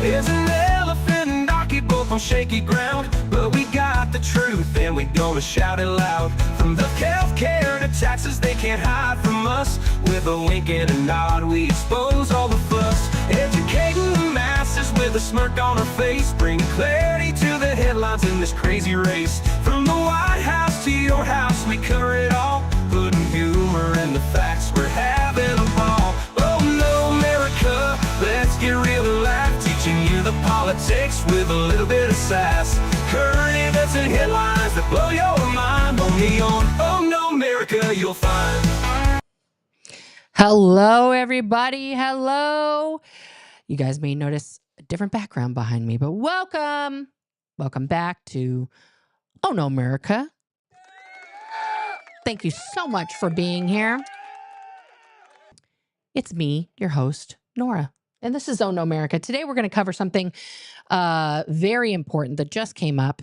There's an elephant and donkey both on shaky ground, but we got the truth and we gonna shout it loud. From the healthcare to taxes, they can't hide from us. With a wink and a nod, we expose all the fuss. Educating the masses with a smirk on our face, bringing clarity to the headlines in this crazy race. From the White House to your house, we cover it all, putting humor in the facts, we're having a ball. Oh no, America, let's get real and laugh, teaching you the politics with a little bit of sass. Current events and headlines that blow your mind, only on Oh No America you'll find. Hello, everybody. Hello. You guys may notice a different background behind me, but welcome. Welcome back to Oh No America. Thank you so much for being here. It's me, your host, Nora, and this is Oh No America. Today, we're going to cover something very important that just came up.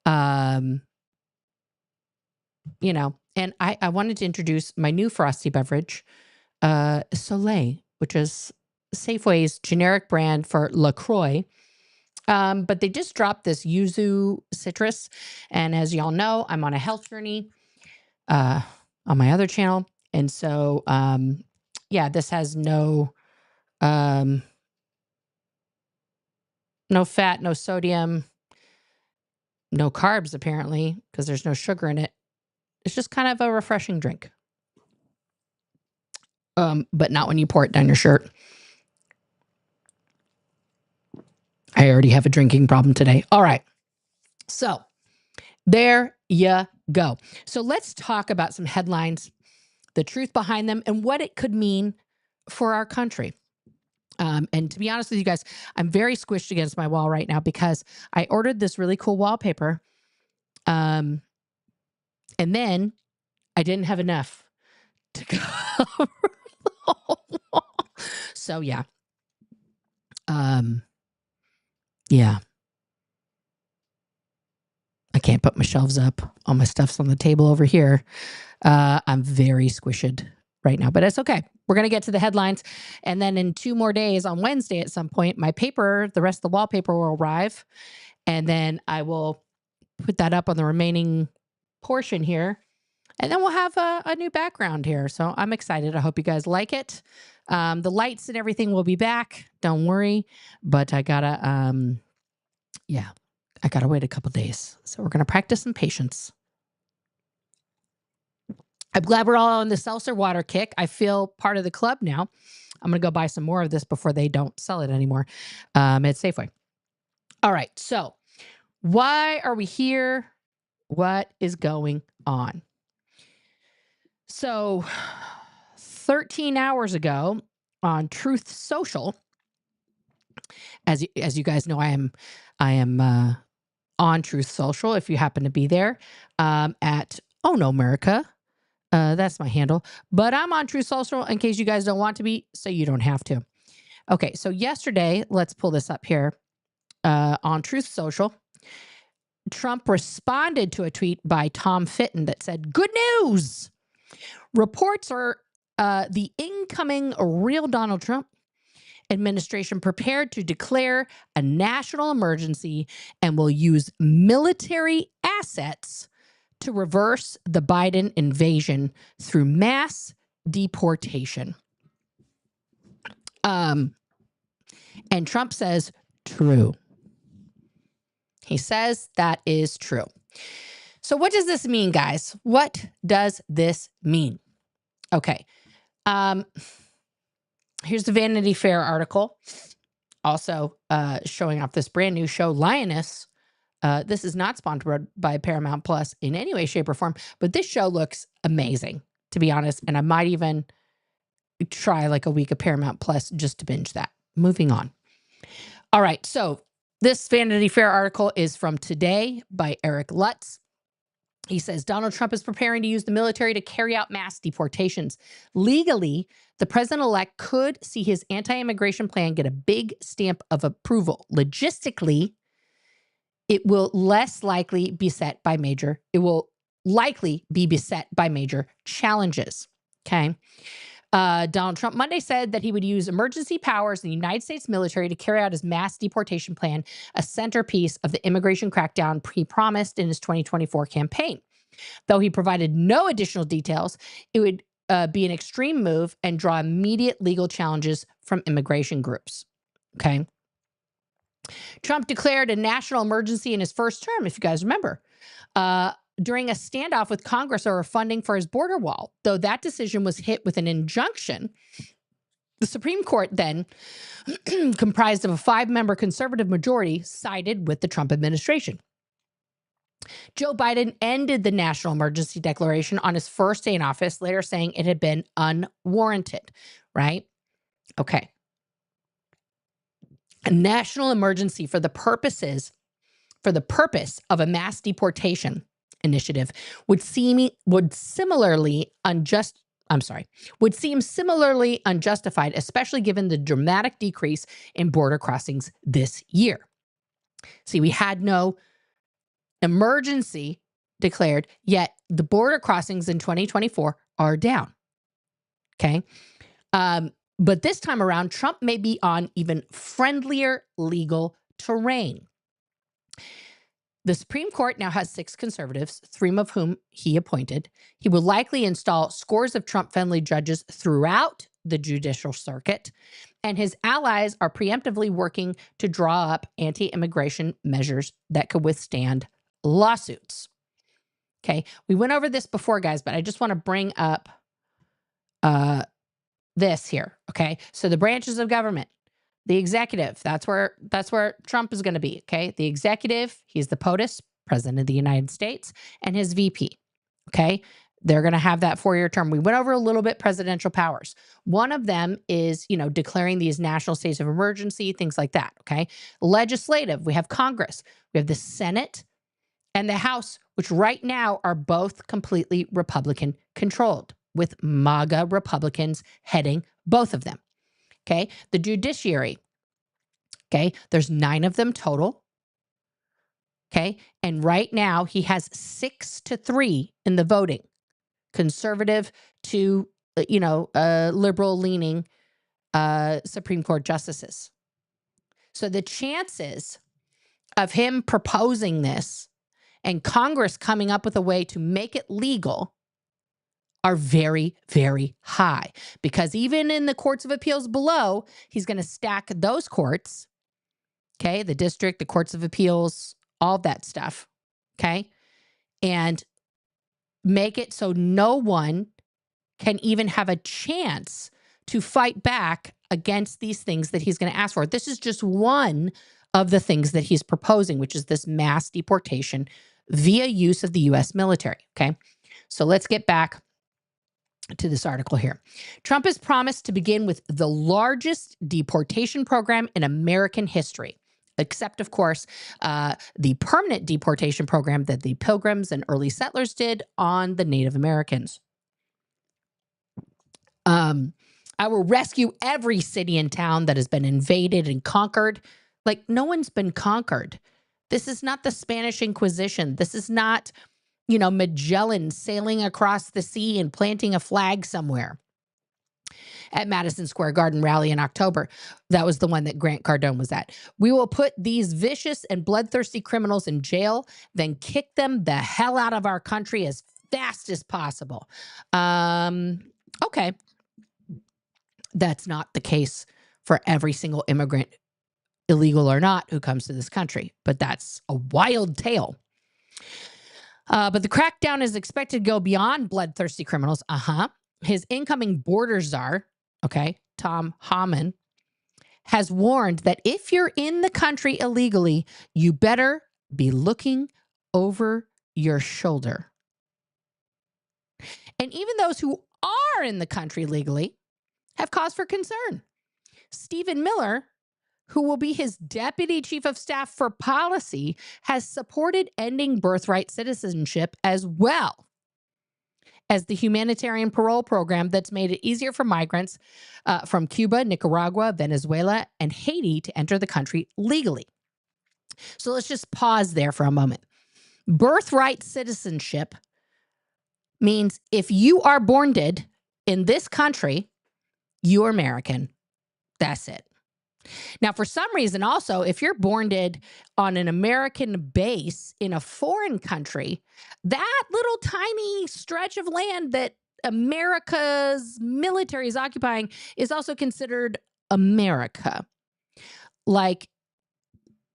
And I wanted to introduce my new frosty beverage, Soleil, which is Safeway's generic brand for LaCroix. But they just dropped this yuzu citrus. And as y'all know, I'm on a health journey on my other channel. And so, this has no fat, no sodium, no carbs, apparently, because there's no sugar in it. It's just kind of a refreshing drink. But not when you pour it down your shirt. I already have a drinking problem today. All right. So there you go. So let's talk about some headlines, the truth behind them, and what it could mean for our country. And to be honest with you guys, I'm very squished against my wall right now because I ordered this really cool wallpaper. And then I didn't have enough to cover the whole wall. So yeah. Yeah. I can't put my shelves up. All my stuff's on the table over here. I'm very squished right now, but it's okay. We're going to get to the headlines. And then in 2 more days, on Wednesday at some point, my paper, the rest of the wallpaper will arrive. And then I will put that up on the remaining portion here. And then we'll have a new background here. So I'm excited. I hope you guys like it. The lights and everything will be back. Don't worry. But I gotta, I gotta wait a couple days. So we're gonna practice some patience. I'm glad we're all on the seltzer water kick. I feel part of the club now. I'm gonna go buy some more of this before they don't sell it anymore at Safeway. All right. So why are we here? What is going on? So 13 hours ago on Truth Social, as you guys know, I am on Truth Social. If you happen to be there, at ohnomerica, that's my handle. But I'm on Truth Social in case you guys don't want to be, so you don't have to. Okay, so yesterday, let's pull this up here on Truth Social. Trump responded to a tweet by Tom Fitton that said, "Good news! Reports are the incoming real Donald Trump administration prepared to declare a national emergency and will use military assets to reverse the Biden invasion through mass deportation." And Trump says, true. He says that is true. So what does this mean, guys? What does this mean? Okay. Here's the Vanity Fair article. Also showing off this brand new show, Lioness. This is not sponsored by Paramount Plus in any way, shape, or form, but this show looks amazing, to be honest. And I might even try like a week of Paramount Plus just to binge that. Moving on. All right. So this Vanity Fair article is from today by Eric Lutz. He says, Donald Trump is preparing to use the military to carry out mass deportations. Legally, the president-elect could see his anti-immigration plan get a big stamp of approval. Logistically, it will likely be beset by major challenges. Okay. Donald Trump Monday said that he would use emergency powers in the United States military to carry out his mass deportation plan, a centerpiece of the immigration crackdown he promised in his 2024 campaign. Though he provided no additional details, it would be an extreme move and draw immediate legal challenges from immigration groups. Okay. Trump declared a national emergency in his first term, if you guys remember, during a standoff with Congress over funding for his border wall. Though that decision was hit with an injunction, the Supreme Court then, comprised of a 5-member conservative majority, sided with the Trump administration. Joe Biden ended the national emergency declaration on his first day in office, later saying it had been unwarranted, right? Okay. A national emergency for the purpose of a mass deportation initiative would seem similarly unjustified, especially given the dramatic decrease in border crossings this year. See, we had no emergency declared, yet the border crossings in 2024 are down. Okay. But this time around, Trump may be on even friendlier legal terrain. The Supreme Court now has 6 conservatives, 3 of whom he appointed. He will likely install scores of Trump-friendly judges throughout the judicial circuit, and his allies are preemptively working to draw up anti-immigration measures that could withstand lawsuits. Okay, we went over this before, guys, but I just want to bring up this here. Okay, so the branches of government, the executive, that's where Trump is going to be. Okay, the executive, he's the POTUS, President of the United States, and his VP. Okay, they're going to have that 4-year term. We went over a little bit presidential powers. One of them is, declaring these national states of emergency, things like that. Okay, legislative, we have Congress, we have the Senate, and the House, which right now are both completely Republican controlled, with MAGA Republicans heading both of them. Okay. The judiciary. Okay. There's 9 of them total. Okay. And right now he has 6-3 in the voting. Conservative to, liberal leaning Supreme Court justices. So the chances of him proposing this and Congress coming up with a way to make it legal are very, very high, because even in the courts of appeals below, he's going to stack those courts, okay, the district, the courts of appeals, all that stuff, okay, and make it so no one can even have a chance to fight back against these things that he's going to ask for. This is just one of the things that he's proposing, which is this mass deportation via use of the U.S. military, okay? So let's get back to this article here. Trump has promised to begin with the largest deportation program in American history, except, of course, the permanent deportation program that the Pilgrims and early settlers did on the Native Americans. I will rescue every city and town that has been invaded and conquered. Like, no one's been conquered. This is not the Spanish Inquisition. This is not, Magellan sailing across the sea and planting a flag somewhere at Madison Square Garden rally in October. That was the one that Grant Cardone was at. We will put these vicious and bloodthirsty criminals in jail, then kick them the hell out of our country as fast as possible. Okay. That's not the case for every single immigrant, illegal or not, who comes to this country, but that's a wild tale. But the crackdown is expected to go beyond bloodthirsty criminals. His incoming border czar, Tom Homan, has warned that if you're in the country illegally, you better be looking over your shoulder. And even those who are in the country legally have cause for concern. Stephen Miller, who will be his deputy chief of staff for policy, has supported ending birthright citizenship as well as the humanitarian parole program that's made it easier for migrants from Cuba, Nicaragua, Venezuela, and Haiti to enter the country legally. So let's just pause there for a moment. Birthright citizenship means if you are born dead in this country, you're American. That's it. Now, for some reason, also, if you're born dead on an American base in a foreign country, that little tiny stretch of land that America's military is occupying is also considered America. Like,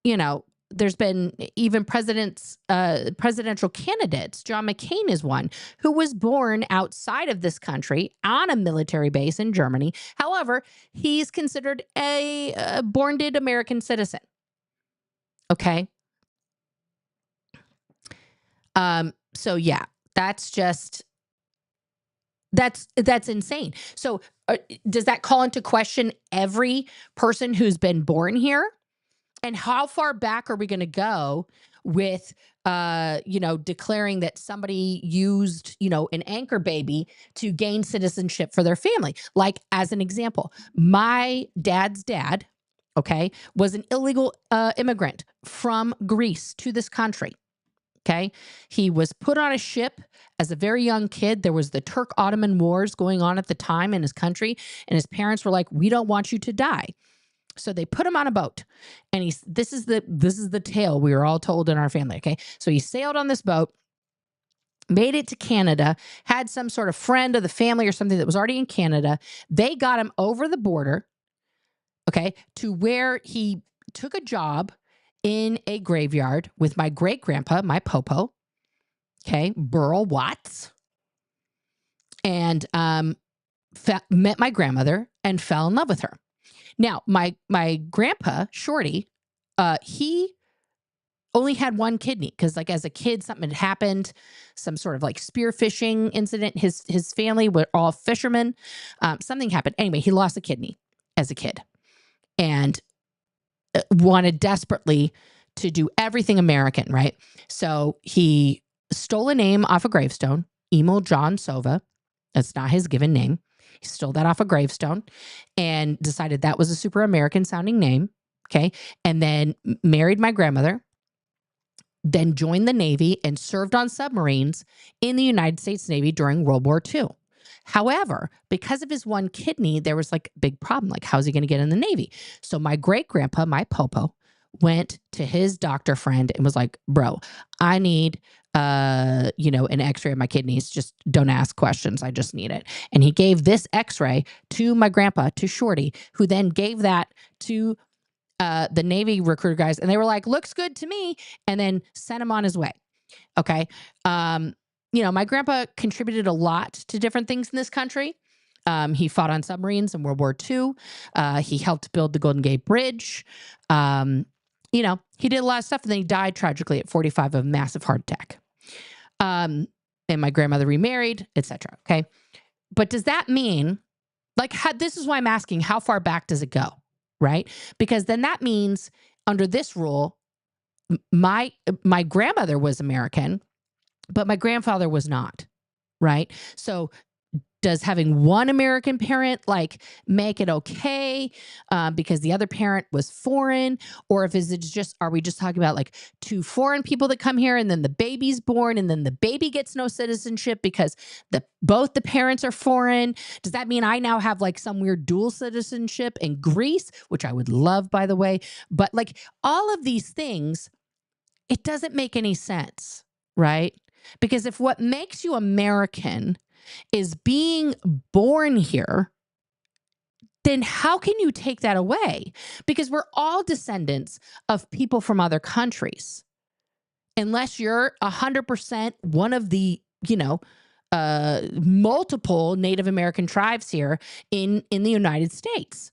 you know, there's been even presidential candidates. John McCain is one who was born outside of this country on a military base in Germany. However, he's considered a born-dead American citizen. Okay. So yeah, that's insane. So does that call into question every person who's been born here? And how far back are we going to go with, declaring that somebody used, an anchor baby to gain citizenship for their family? Like, as an example, my dad's dad, okay, was an illegal immigrant from Greece to this country. Okay. He was put on a ship as a very young kid. There was the Turk-Ottoman Wars going on at the time in his country. And his parents were like, we don't want you to die. So they put him on a boat, and this is the tale we were all told in our family. Okay. So he sailed on this boat, made it to Canada, had some sort of friend of the family or something that was already in Canada. They got him over the border, okay, to where he took a job in a graveyard with my great grandpa, my popo, okay, Burl Watts, and met my grandmother and fell in love with her. Now, my grandpa, Shorty, he only had one kidney because, like, as a kid, something had happened, some sort of like spearfishing incident. His family were all fishermen. Something happened. Anyway, he lost a kidney as a kid and wanted desperately to do everything American, right? So he stole a name off a gravestone, Emil John Sova. That's not his given name. He stole that off a gravestone and decided that was a super American sounding name. Okay. And then married my grandmother, then joined the Navy and served on submarines in the United States Navy during World War II. However, because of his one kidney, there was like a big problem. Like, how's he going to get in the Navy? So my great grandpa, my popo, went to his doctor friend and was like, bro, I need an x-ray of my kidneys. Just don't ask questions. I just need it. And he gave this x-ray to my grandpa, to Shorty, who then gave that to the Navy recruiter guys. And they were like, looks good to me. And then sent him on his way. Okay. My grandpa contributed a lot to different things in this country. He fought on submarines in World War II. He helped build the Golden Gate Bridge. He did a lot of stuff, and then he died tragically at 45 of a massive heart attack. And my grandmother remarried, etc. Okay. But does that mean, like, this is why I'm asking, how far back does it go? Right? Because then that means under this rule, my grandmother was American, but my grandfather was not. Right? So does having one American parent like make it okay because the other parent was foreign? Or are we just talking about like two foreign people that come here and then the baby's born and then the baby gets no citizenship because both the parents are foreign? Does that mean I now have like some weird dual citizenship in Greece, which I would love, by the way? But like all of these things, it doesn't make any sense, right? Because if what makes you American is being born here, then how can you take that away? Because we're all descendants of people from other countries. Unless you're 100% one of the, multiple Native American tribes here in the United States.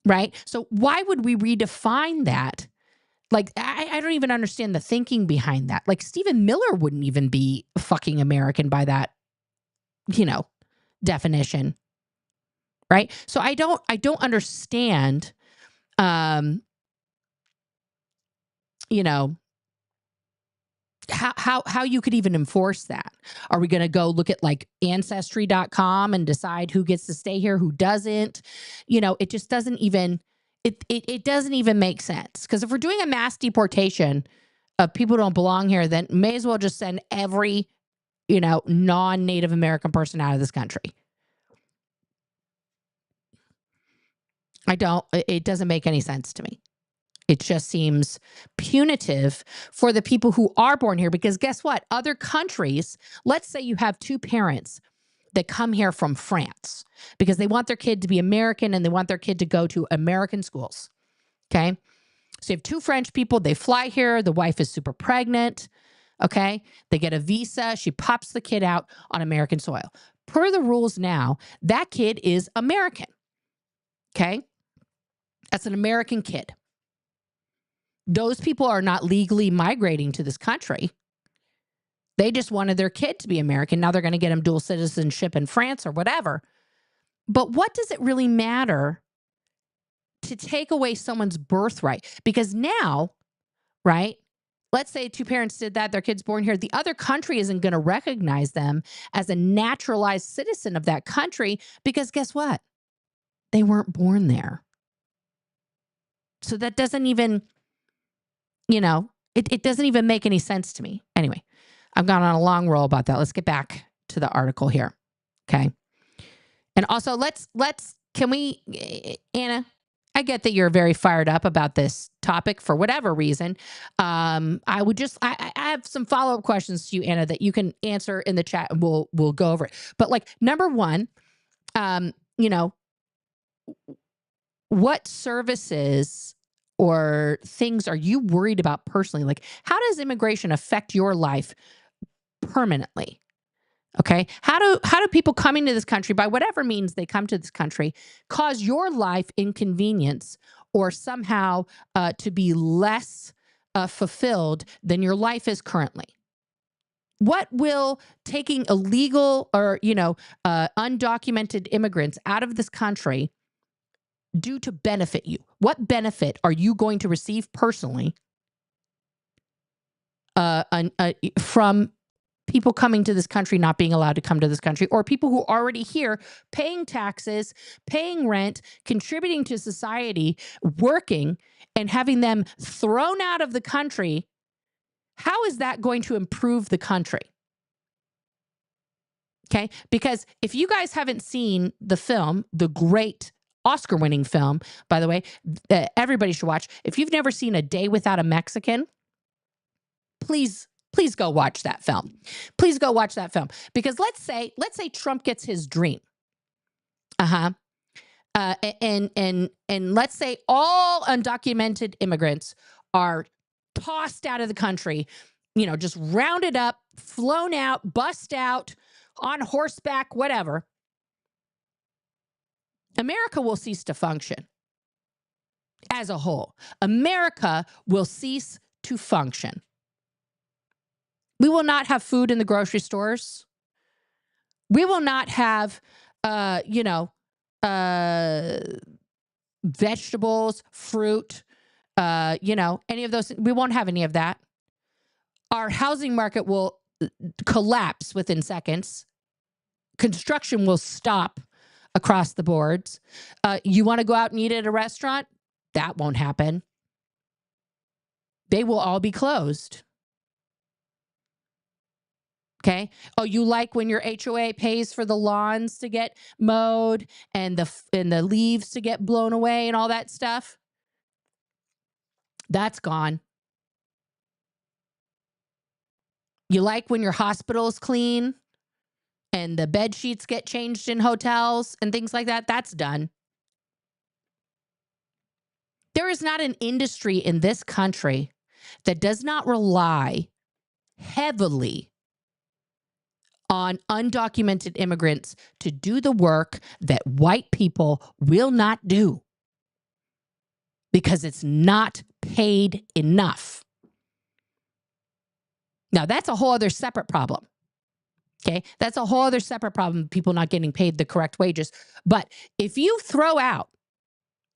Right? So why would we redefine that? Like, I don't even understand the thinking behind that. Like, Stephen Miller wouldn't even be fucking American by that, definition. Right? So I don't understand, how you could even enforce that. Are we going to go look at like ancestry.com and decide who gets to stay here, who doesn't? It just doesn't even, it doesn't even make sense. Because if we're doing a mass deportation of people who don't belong here, then may as well just send every, non-Native American person out of this country. I don't. It doesn't make any sense to me. It just seems punitive for the people who are born here, because guess what? Other countries, let's say you have two parents that come here from France because they want their kid to be American and they want their kid to go to American schools. Okay. So you have two French people, they fly here, the wife is super pregnant. Okay. They get a visa, she pops the kid out on American soil. Per the rules now, that kid is American. Okay. That's an American kid. Those people are not legally migrating to this country. They just wanted their kid to be American. Now they're going to get them dual citizenship in France or whatever. But what does it really matter to take away someone's birthright? Because now, right, let's say two parents did that, their kid's born here, the other country isn't going to recognize them as a naturalized citizen of that country because guess what? They weren't born there. So that doesn't even, it doesn't even make any sense to me. Anyway, I've gone on a long roll about that. Let's get back to the article here. Okay. And also can we, Anna, I get that you're very fired up about this topic for whatever reason. I have some follow-up questions to you, Anna, that you can answer in the chat and we'll go over it. But like, number one, what services or things are you worried about personally? Like, how does immigration affect your life permanently? Okay. How do people coming to this country, by whatever means they come to this country, cause your life inconvenience or somehow to be less fulfilled than your life is currently? What will taking illegal or, undocumented immigrants out of this country do to benefit you? What benefit are you going to receive personally from people coming to this country not being allowed to come to this country, or people who are already here paying taxes, paying rent, contributing to society, working, and having them thrown out of the country? How is that going to improve the country? Okay, because if you guys haven't seen the film, the great Oscar-winning film, by the way, everybody should watch. If you've never seen A Day Without a Mexican, please go watch that film. Please go watch that film. Because let's say Trump gets his dream. And let's say all undocumented immigrants are tossed out of the country, just rounded up, flown out, bussed out, on horseback, whatever. America will cease to function as a whole. America will cease to function. We will not have food in the grocery stores. We will not have, vegetables, fruit, any of those. We won't have any of that. Our housing market will collapse within seconds. Construction will stop across the boards. You want to go out and eat at a restaurant? That won't happen. They will all be closed. Okay. Oh, you like when your HOA pays for the lawns to get mowed and the leaves to get blown away and all that stuff? That's gone. You like when your hospital is clean and the bed sheets get changed in hotels and things like that? That's done. There is not an industry in this country that does not rely heavily on undocumented immigrants to do the work that white people will not do because it's not paid enough. Now, that's a whole other separate problem. Okay, that's a whole other separate problem, people not getting paid the correct wages. But if you throw out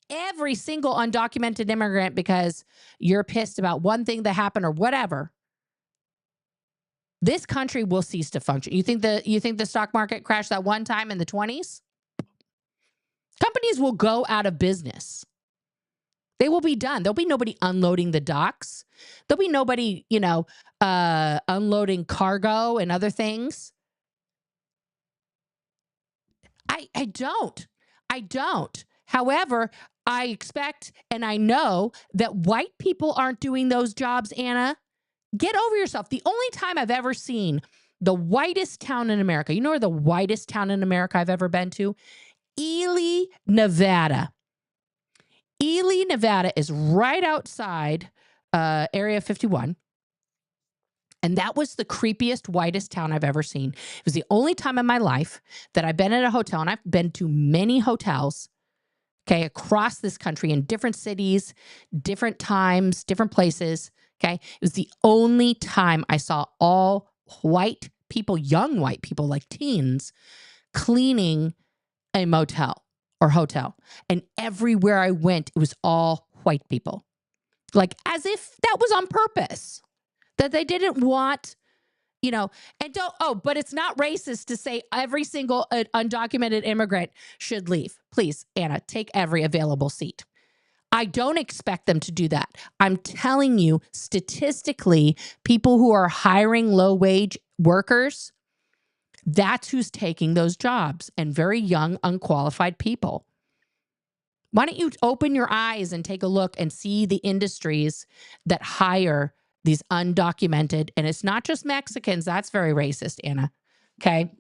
every single undocumented immigrant because you're pissed about one thing that happened or whatever, this country will cease to function. You think the stock market crashed that one time in the 20s? Companies will go out of business. They will be done. There'll be nobody unloading the docks. There'll be nobody, unloading cargo and other things. I don't. However, I expect and I know that white people aren't doing those jobs, Anna. Get over yourself. The only time I've ever seen the whitest town in America, you know where the whitest town in America I've ever been to? Ely, Nevada. Ely, Nevada is right outside Area 51. And that was the creepiest, whitest town I've ever seen. It was the only time in my life that I've been at a hotel, and I've been to many hotels, okay, across this country in different cities, different times, different places, okay? It was the only time I saw all white people, young white people, like teens, cleaning a motel or hotel. And everywhere I went, it was all white people. Like as if that was on purpose, that they didn't want, you know, and but it's not racist to say every single undocumented immigrant should leave. Please, Anna, take every available seat. I don't expect them to do that. I'm telling you, statistically, people who are hiring low-wage workers, that's who's taking those jobs, and very young, unqualified people. Why don't you open your eyes and take a look and see the industries that hire these undocumented, and it's not just Mexicans. That's very racist, Anna. Okay.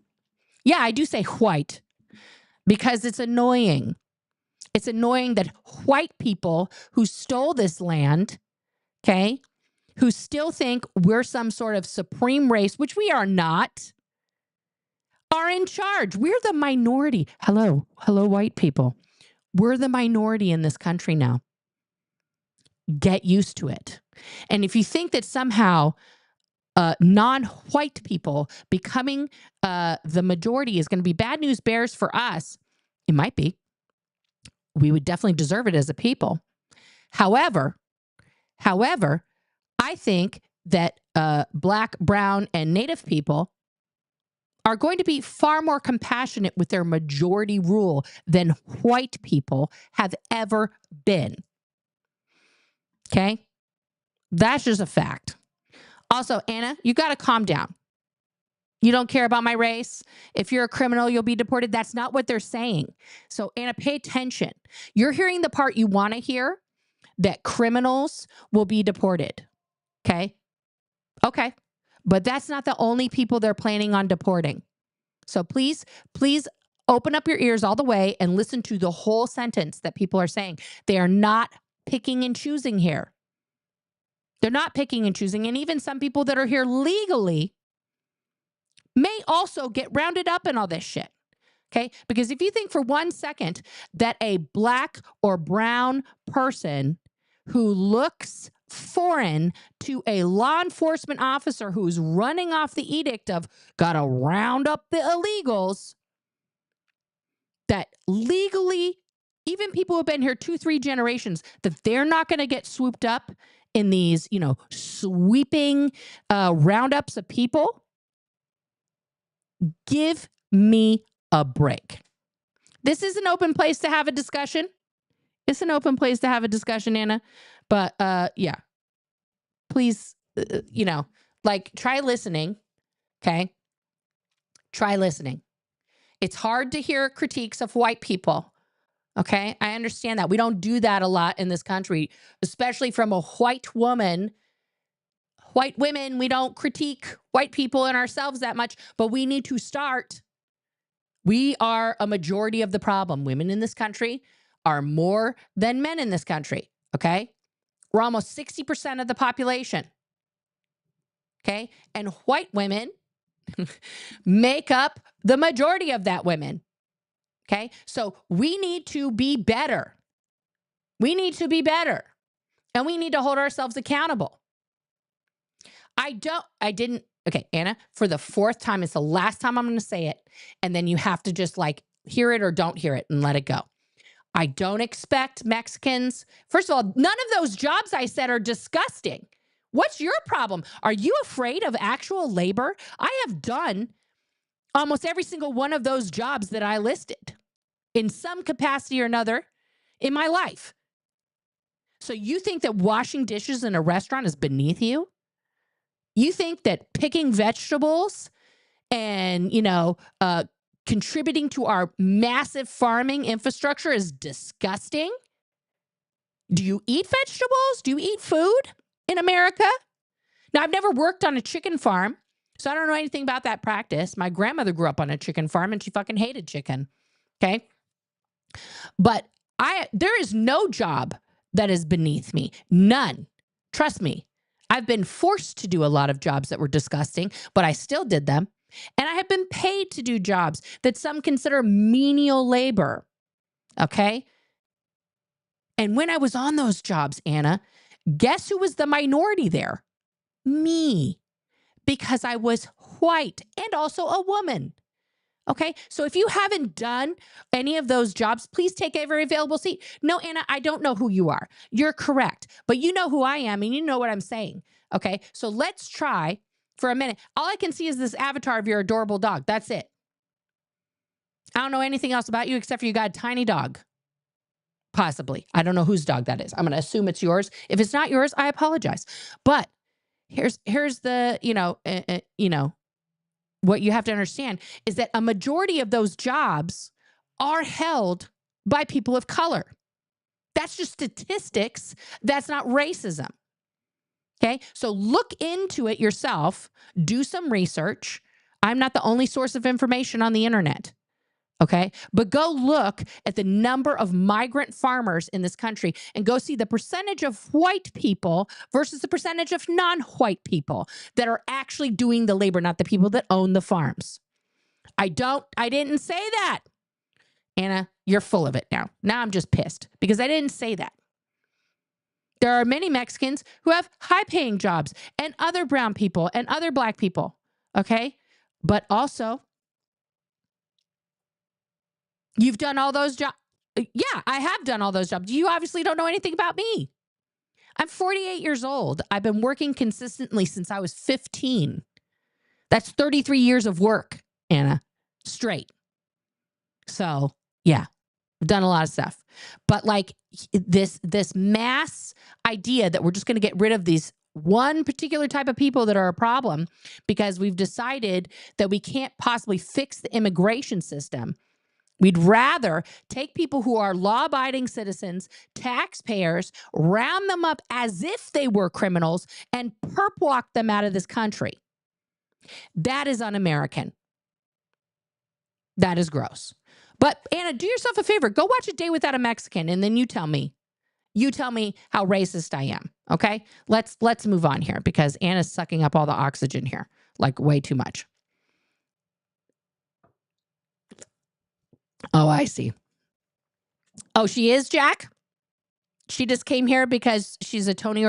Yeah, I do say white because it's annoying. It's annoying that white people who stole this land, okay, who still think we're some sort of supreme race, which we are not, are in charge. We're the minority. Hello, white people. We're the minority in this country now. Get used to it. And if you think that somehow non-white people becoming the majority is going to be bad news bears for us, it might be. We would definitely deserve it as a people. However, I think that Black, brown, and Native people are going to be far more compassionate with their majority rule than white people have ever been. Okay? That's just a fact. Also, Anna, you got to calm down. You don't care about my race. If you're a criminal, you'll be deported. That's not what they're saying. So, Anna, pay attention. You're hearing the part you want to hear, that criminals will be deported. Okay? Okay. But that's not the only people they're planning on deporting. So please open up your ears all the way and listen to the whole sentence that people are saying. They are not picking and choosing here. They're not picking and choosing. And even some people that are here legally may also get rounded up in all this shit. Okay? Because if you think for 1 second that a Black or brown person who looks foreign to a law enforcement officer who's running off the edict of gotta round up the illegals, that legally, even people who have been here 2-3 generations, that they're not going to get swooped up in these, sweeping roundups of people. Give me a break. This is an open place to have a discussion. It's an open place to have a discussion, Anna. But yeah, please, try listening. Okay. Try listening. It's hard to hear critiques of white people. Okay. I understand that. We don't do that a lot in this country, especially from a white woman. White women, we don't critique white people and ourselves that much, but we need to start. We are a majority of the problem. Women in this country are more than men in this country. Okay. We're almost 60% of the population. Okay. And white women make up the majority of that women. Okay. So we need to be better. We need to be better. And we need to hold ourselves accountable. Okay, Anna, for the 4th time, it's the last time I'm going to say it. And then you have to just hear it or don't hear it and let it go. I don't expect Mexicans. First of all, none of those jobs I said are disgusting. What's your problem? Are you afraid of actual labor? I have done almost every single one of those jobs that I listed in some capacity or another in my life. So you think that washing dishes in a restaurant is beneath you? You think that picking vegetables and, contributing to our massive farming infrastructure is disgusting? Do you eat vegetables? Do you eat food in America? Now, I've never worked on a chicken farm, so I don't know anything about that practice. My grandmother grew up on a chicken farm and she fucking hated chicken. Okay. But there is no job that is beneath me. None. Trust me. I've been forced to do a lot of jobs that were disgusting, but I still did them. And I have been paid to do jobs that some consider menial labor. Okay. And when I was on those jobs, Anna, guess who was the minority there? Me. Because I was white and also a woman. Okay. So if you haven't done any of those jobs, please take every available seat. No, Anna, I don't know who you are. You're correct. But you know who I am and you know what I'm saying. Okay. So let's try for a minute. All I can see is this avatar of your adorable dog. That's it. I don't know anything else about you except for you got a tiny dog. Possibly. I don't know whose dog that is. I'm going to assume it's yours. If it's not yours, I apologize. But here's the, what you have to understand is that a majority of those jobs are held by people of color. That's just statistics. That's not racism. Okay. So look into it yourself. Do some research. I'm not the only source of information on the internet. Okay. But go look at the number of migrant farmers in this country and go see the percentage of white people versus the percentage of non-white people that are actually doing the labor, not the people that own the farms. I didn't say that. Anna, you're full of it now. Now I'm just pissed because I didn't say that. There are many Mexicans who have high-paying jobs and other brown people and other black people. Okay. But also, you've done all those jobs. Yeah, I have done all those jobs. You obviously don't know anything about me. I'm 48 years old. I've been working consistently since I was 15. That's 33 years of work, Anna, straight. So, yeah, I've done a lot of stuff. But like this mass idea that we're just going to get rid of these one particular type of people that are a problem because we've decided that we can't possibly fix the immigration system. We'd rather take people who are law-abiding citizens, taxpayers, round them up as if they were criminals, and perp walk them out of this country. That is un-American. That is gross. But Anna, do yourself a favor. Go watch A Day Without a Mexican, and then you tell me. You tell me how racist I am. Okay? Let's move on here because Anna's sucking up all the oxygen here, like way too much. Oh, I see. Oh, she is, Jack? She just came here because she's a Tony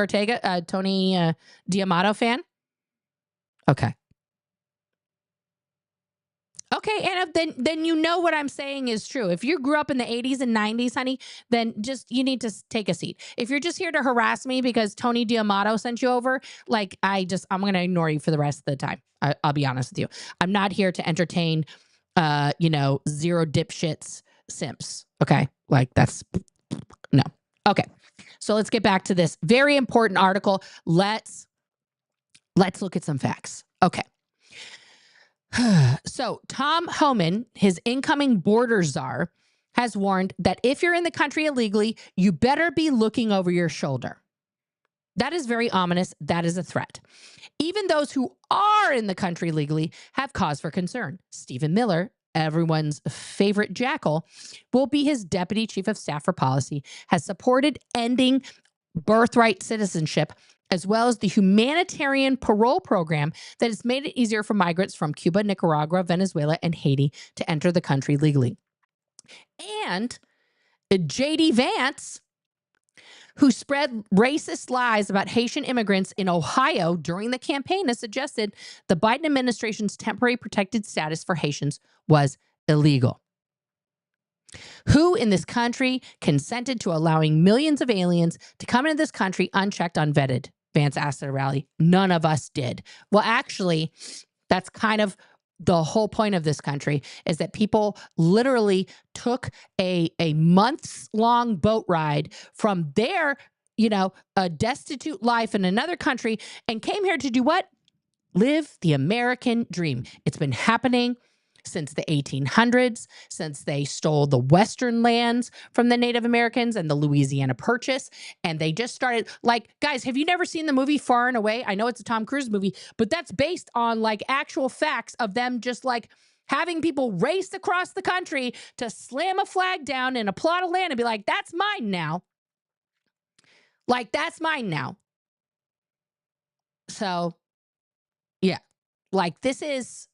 D'Amato fan? Okay. Okay, Anna, then you know what I'm saying is true. If you grew up in the 80s and 90s, honey, then you need to take a seat. If you're just here to harass me because Tony D'Amato sent you over, like I'm going to ignore you for the rest of the time. I'll be honest with you. I'm not here to entertain zero dipshits simps. Okay. Like that's no. Okay. So let's get back to this very important article. Let's look at some facts. Okay. So Tom Homan, his incoming border czar, has warned that if you're in the country illegally, you better be looking over your shoulder. That is very ominous. That is a threat. Even those who are in the country legally have cause for concern. Stephen Miller, everyone's favorite jackal, will be his deputy chief of staff for policy, has supported ending birthright citizenship, as well as the humanitarian parole program that has made it easier for migrants from Cuba, Nicaragua, Venezuela, and Haiti to enter the country legally. And J.D. Vance, who spread racist lies about Haitian immigrants in Ohio during the campaign, has suggested the Biden administration's temporary protected status for Haitians was illegal. Who in this country consented to allowing millions of aliens to come into this country unchecked, unvetted? Vance asked at a rally. None of us did. Well, actually, that's kind of the whole point of this country, is that people literally took a months-long boat ride from their, a destitute life in another country and came here to do what? Live the American dream. It's been happening since the 1800s, since they stole the Western lands from the Native Americans and the Louisiana Purchase. And they just started, like, guys, have you never seen the movie Far and Away? I know it's a Tom Cruise movie, but that's based on like actual facts of them just like having people race across the country to slam a flag down in a plot of land and be like, that's mine now. Like, that's mine now. So, yeah, like this is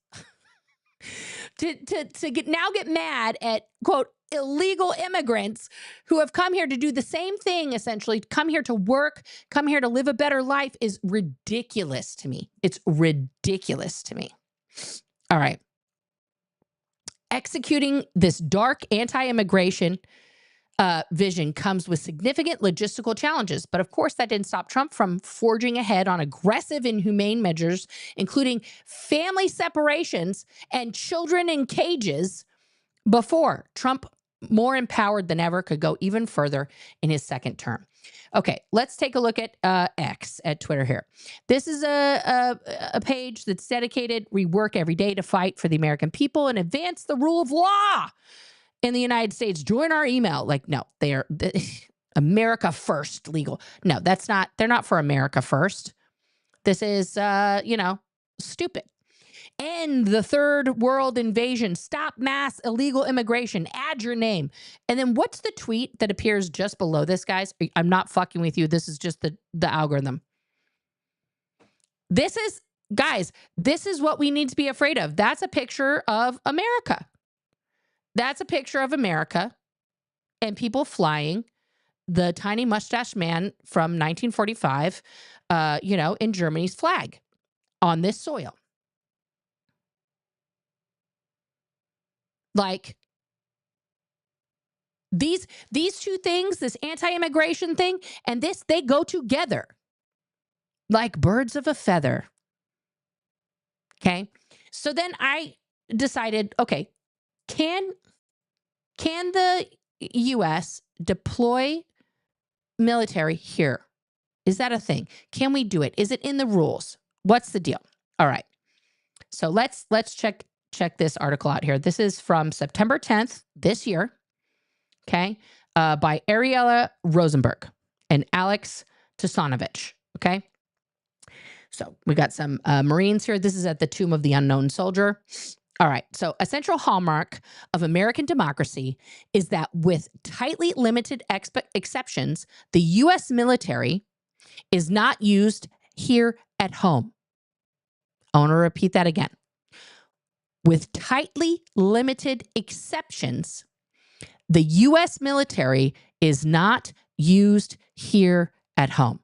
to get mad at, quote, illegal immigrants who have come here to do the same thing, essentially, come here to work, come here to live a better life, is ridiculous to me. It's ridiculous to me. All right. Executing this dark anti-immigration vision comes with significant logistical challenges. But of course, that didn't stop Trump from forging ahead on aggressive and humane measures, including family separations and children in cages, before Trump, more empowered than ever, could go even further in his second term. Okay, let's take a look at X, at Twitter here. This is a page that's dedicated. We work every day to fight for the American people and advance the rule of law in the United States. Join our email. Like, no, they are America First legal. No, that's not. They're not for America First. This is, stupid. End the third world invasion. Stop mass illegal immigration. Add your name. And then what's the tweet that appears just below this, guys? I'm not fucking with you. This is just the algorithm. This is, guys, this is what we need to be afraid of. That's a picture of America. That's a picture of America and people flying the tiny mustache man from 1945, in Germany's flag on this soil. Like, these two things, this anti-immigration thing and this, they go together like birds of a feather. Okay. So then I decided, okay, can the US deploy military here? Is that a thing? Can we do it? Is it in the rules? What's the deal? All right. So let's check this article out here. This is from September 10th this year. Okay. By Ariella Rosenberg and Alex Tosanovich. Okay. So we got some Marines here. This is at the Tomb of the Unknown Soldier. All right. So a central hallmark of American democracy is that with tightly limited exceptions, the U.S. military is not used here at home. I want to repeat that again. With tightly limited exceptions, the U.S. military is not used here at home.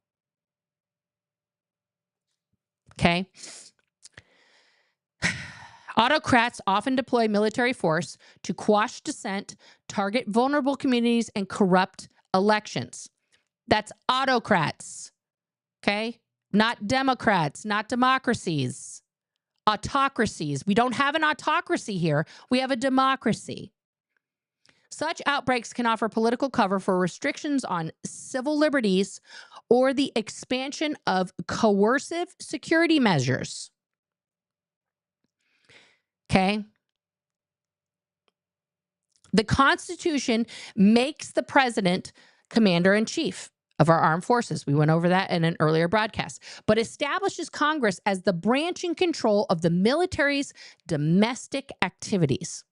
Okay? Autocrats often deploy military force to quash dissent, target vulnerable communities, and corrupt elections. That's autocrats. Okay? Not Democrats, not democracies. Autocracies. We don't have an autocracy here. We have a democracy. Such outbreaks can offer political cover for restrictions on civil liberties or the expansion of coercive security measures. Okay? The Constitution makes the president commander-in-chief of our armed forces. We went over that in an earlier broadcast, but establishes Congress as the branch in control of the military's domestic activities.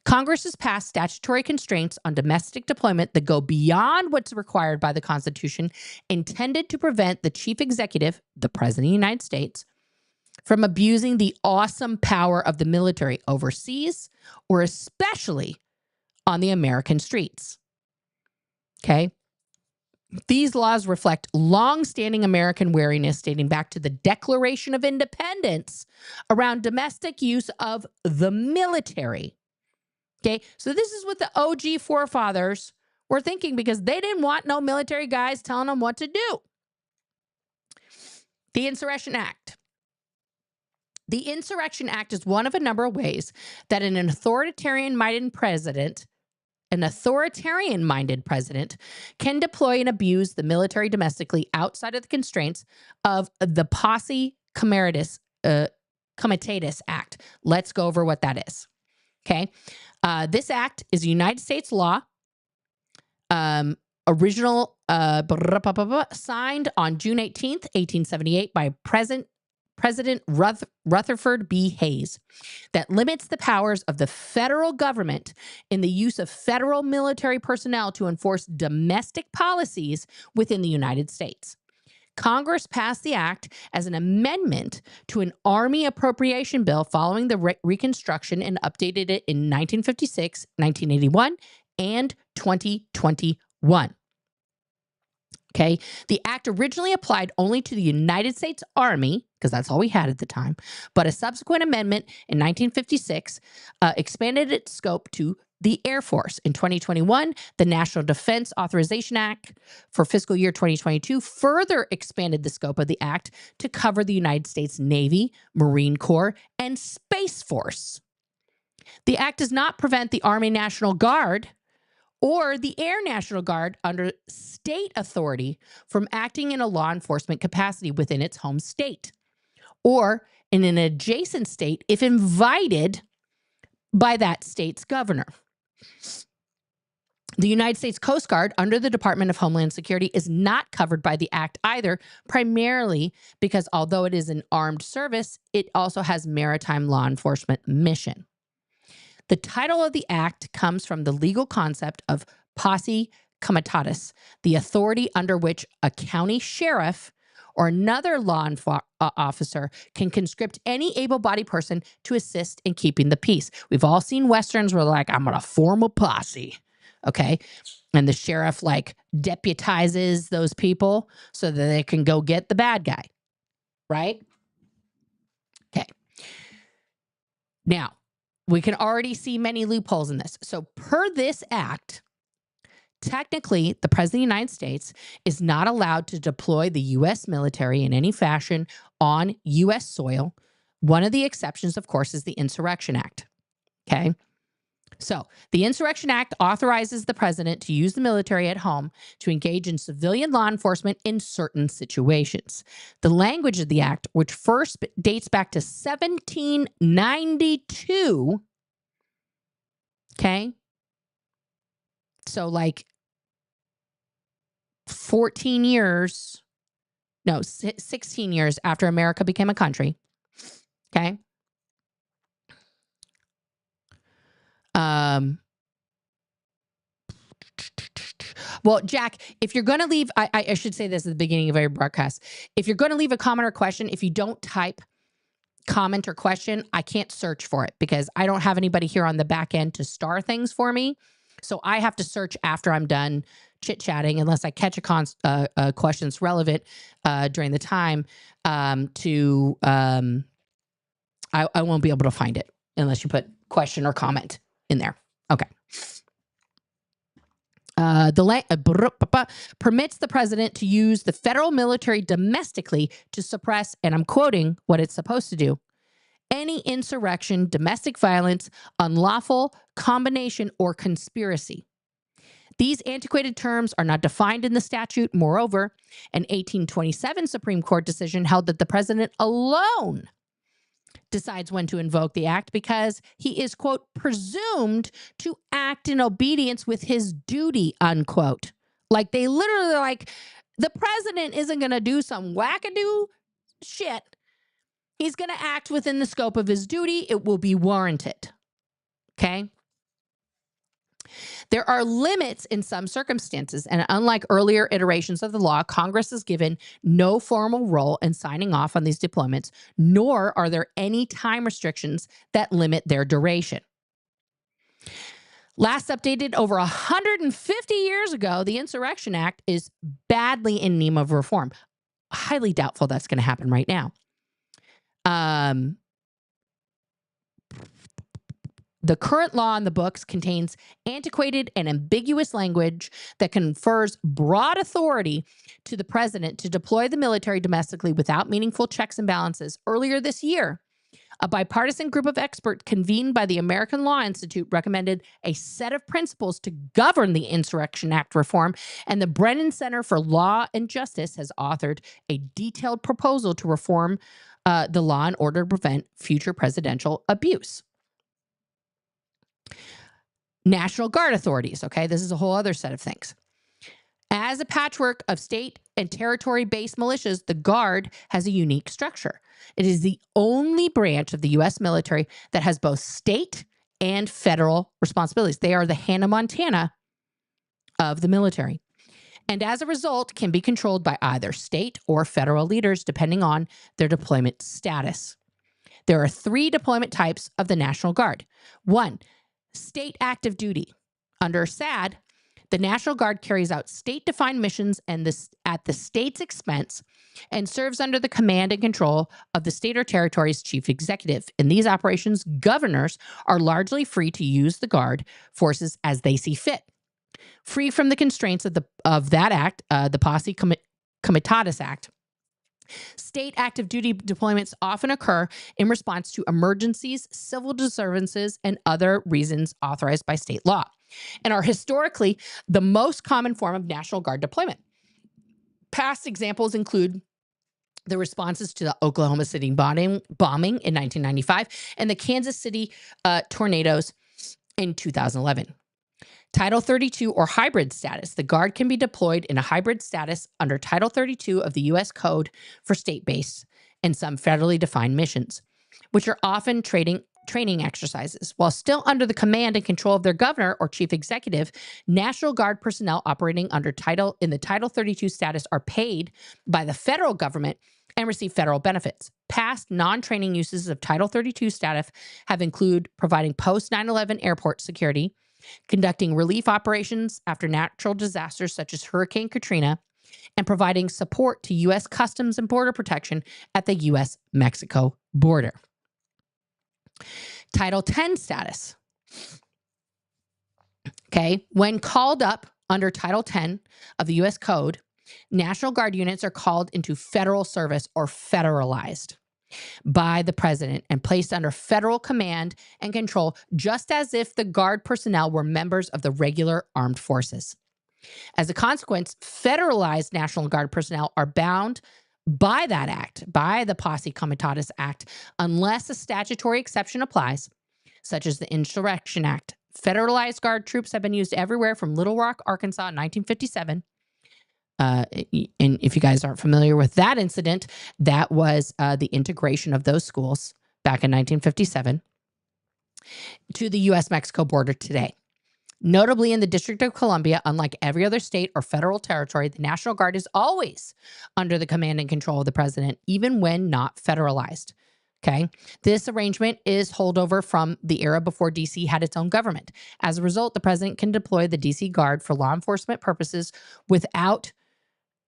Congress has passed statutory constraints on domestic deployment that go beyond what's required by the Constitution, intended to prevent the chief executive, the President of the United States, from abusing the awesome power of the military overseas, or especially on the American streets. Okay? These laws reflect long-standing American wariness dating back to the Declaration of Independence around domestic use of the military. Okay, so this is what the OG forefathers were thinking, because they didn't want no military guys telling them what to do. The Insurrection Act. The Insurrection Act is one of a number of ways that an authoritarian-minded president can deploy and abuse the military domestically outside of the constraints of the Posse Comitatus Act. Let's go over what that is. Okay. This act is a United States law. Original signed on June 18th, 1878 by President Rutherford B. Hayes, that limits the powers of the federal government in the use of federal military personnel to enforce domestic policies within the United States. Congress passed the act as an amendment to an Army appropriation bill following the Reconstruction and updated it in 1956, 1981, and 2021. Okay. The act originally applied only to the United States Army, because that's all we had at the time, but a subsequent amendment in 1956 expanded its scope to the Air Force. In 2021, the National Defense Authorization Act for fiscal year 2022 further expanded the scope of the act to cover the United States Navy, Marine Corps, and Space Force. The act does not prevent the Army National Guard or the Air National Guard under state authority from acting in a law enforcement capacity within its home state or in an adjacent state if invited by that state's governor. The United States Coast Guard under the Department of Homeland Security is not covered by the act either, primarily because although it is an armed service, it also has maritime law enforcement mission. The title of the act comes from the legal concept of posse comitatus, the authority under which a county sheriff or another law officer can conscript any able-bodied person to assist in keeping the peace. We've all seen Westerns where like, I'm going to form a posse, okay? And the sheriff like deputizes those people so that they can go get the bad guy, right? Okay. Now, we can already see many loopholes in this. So per this act, technically, the President of the United States is not allowed to deploy the U.S. military in any fashion on U.S. soil. One of the exceptions, of course, is the Insurrection Act. Okay? So the Insurrection Act authorizes the president to use the military at home to engage in civilian law enforcement in certain situations. The language of the act, which first dates back to 1792, okay? So like 16 years after America became a country, okay? Well, Jack, if you're going to leave, I should say this at the beginning of every broadcast. If you're going to leave a comment or question, if you don't type comment or question, I can't search for it because I don't have anybody here on the back end to star things for me. So I have to search after I'm done chit-chatting unless I catch a question that's relevant during the time I won't be able to find it unless you put question or comment in there. Okay. Permits the president to use the federal military domestically to suppress, and I'm quoting what it's supposed to do, any insurrection, domestic violence, unlawful combination, or conspiracy. These antiquated terms are not defined in the statute. Moreover, an 1827 Supreme Court decision held that the president alone decides when to invoke the act because he is, quote, presumed to act in obedience with his duty, unquote. Like they literally like, the president isn't going to do some wackadoo shit. He's going to act within the scope of his duty. It will be warranted. Okay? There are limits in some circumstances, and unlike earlier iterations of the law, Congress is given no formal role in signing off on these deployments, nor are there any time restrictions that limit their duration. Last updated over 150 years ago, the Insurrection Act is badly in need of reform. Highly doubtful that's going to happen right now. The current law in the books contains antiquated and ambiguous language that confers broad authority to the president to deploy the military domestically without meaningful checks and balances. Earlier this year, a bipartisan group of experts convened by the American Law Institute recommended a set of principles to govern the Insurrection Act reform, and the Brennan Center for Law and Justice has authored a detailed proposal to reform the law in order to prevent future presidential abuse. National Guard authorities. Okay, this is a whole other set of things. As a patchwork of state and territory-based militias, the Guard has a unique structure. It is the only branch of the U.S. military that has both state and federal responsibilities. They are the Hannah Montana of the military. And as a result, can be controlled by either state or federal leaders, depending on their deployment status. There are 3 deployment types of the National Guard. 1, state active duty. Under SAD, the National Guard carries out state-defined missions at the state's expense and serves under the command and control of the state or territory's chief executive. In these operations, governors are largely free to use the Guard forces as they see fit, free from the constraints of that act, the Posse Comitatus Act. State active duty deployments often occur in response to emergencies, civil disturbances, and other reasons authorized by state law, and are historically the most common form of National Guard deployment. Past examples include the responses to the Oklahoma City bombing in 1995 and the Kansas City tornadoes in 2011. Title 32 or hybrid status. The Guard can be deployed in a hybrid status under Title 32 of the U.S. Code for state-based and some federally defined missions, which are often training exercises. While still under the command and control of their governor or chief executive, National Guard personnel operating under Title 32 status are paid by the federal government and receive federal benefits. Past non-training uses of Title 32 status have included providing post-9/11 airport security, conducting relief operations after natural disasters such as Hurricane Katrina, and providing support to U.S. Customs and Border Protection at the U.S.-Mexico border. Title 10 status. Okay, when called up under Title 10 of the U.S. Code, National Guard units are called into federal service or federalized by the president and placed under federal command and control, just as if the Guard personnel were members of the regular armed forces. As a consequence, federalized National Guard personnel are bound by that act, by the Posse Comitatus Act, unless a statutory exception applies, such as the Insurrection Act. Federalized Guard troops have been used everywhere from Little Rock, Arkansas in 1957. And if you guys aren't familiar with that incident, that was the integration of those schools back in 1957 to the U.S.-Mexico border today. Notably, in the District of Columbia, unlike every other state or federal territory, the National Guard is always under the command and control of the president, even when not federalized. Okay, this arrangement is holdover from the era before D.C. had its own government. As a result, the president can deploy the D.C. Guard for law enforcement purposes without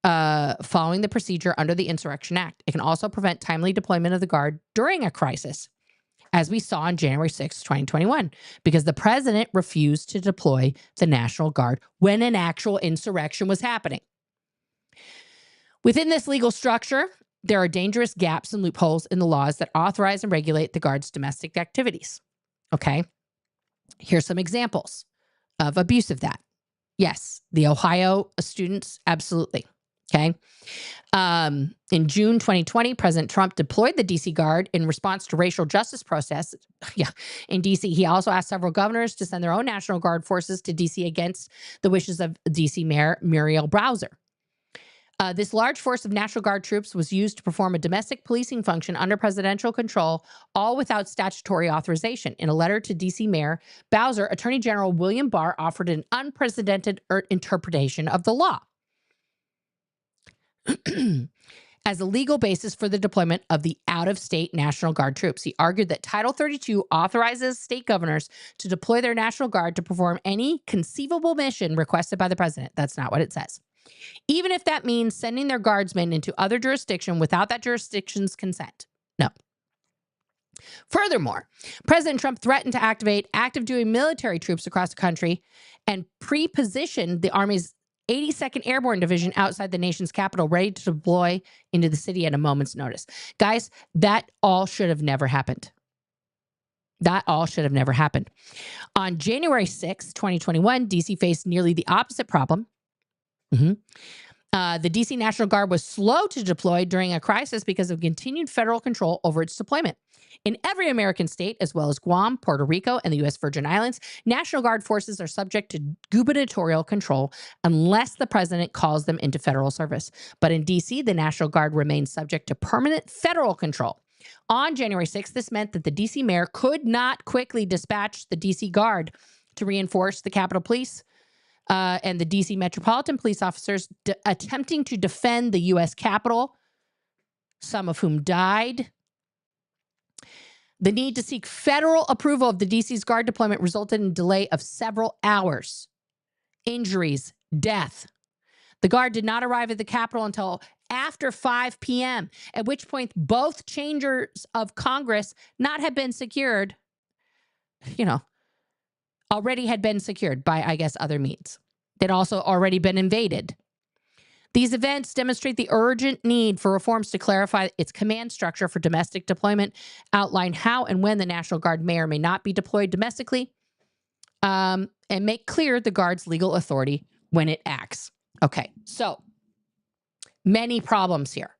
following the procedure under the Insurrection Act. It can also prevent timely deployment of the Guard during a crisis, as we saw on January 6, 2021, because the president refused to deploy the National Guard when an actual insurrection was happening. Within this legal structure, there are dangerous gaps and loopholes in the laws that authorize and regulate the Guard's domestic activities. Okay, here's some examples of abuse of that. Yes, the Ohio students, absolutely. Okay. In June 2020, President Trump deployed the D.C. Guard in response to racial justice protests. Yeah, in D.C. He also asked several governors to send their own National Guard forces to D.C. against the wishes of D.C. Mayor Muriel Bowser. This large force of National Guard troops was used to perform a domestic policing function under presidential control, all without statutory authorization. In a letter to D.C. Mayor Bowser, Attorney General William Barr offered an unprecedented interpretation of the law as a legal basis for the deployment of the out-of-state National Guard troops. He argued that Title 32 authorizes state governors to deploy their National Guard to perform any conceivable mission requested by the president. That's not what it says. Even if that means sending their guardsmen into other jurisdiction without that jurisdiction's consent. No. Furthermore, President Trump threatened to activate active duty military troops across the country and pre-positioned the Army's 82nd Airborne Division outside the nation's capital, ready to deploy into the city at a moment's notice. Guys, that all should have never happened. That all should have never happened. On January 6, 2021, D.C. faced nearly the opposite problem. The DC National Guard was slow to deploy during a crisis because of continued federal control over its deployment. In every American state, as well as Guam, Puerto Rico, and the U.S. Virgin Islands, National Guard forces are subject to gubernatorial control unless the president calls them into federal service. But in D.C., the National Guard remains subject to permanent federal control. On January 6th, this meant that the D.C. mayor could not quickly dispatch the D.C. Guard to reinforce the Capitol Police and the D.C. Metropolitan Police officers attempting to defend the U.S. Capitol, some of whom died. The need to seek federal approval of the DC's Guard deployment resulted in a delay of several hours, injuries, death. The Guard did not arrive at the Capitol until after 5 p.m., at which point both chambers of Congress not had been secured, already had been secured by, I guess, other means. They'd also already been invaded. These events demonstrate the urgent need for reforms to clarify its command structure for domestic deployment, outline how and when the National Guard may or may not be deployed domestically, and make clear the Guard's legal authority when it acts. Okay, so many problems here.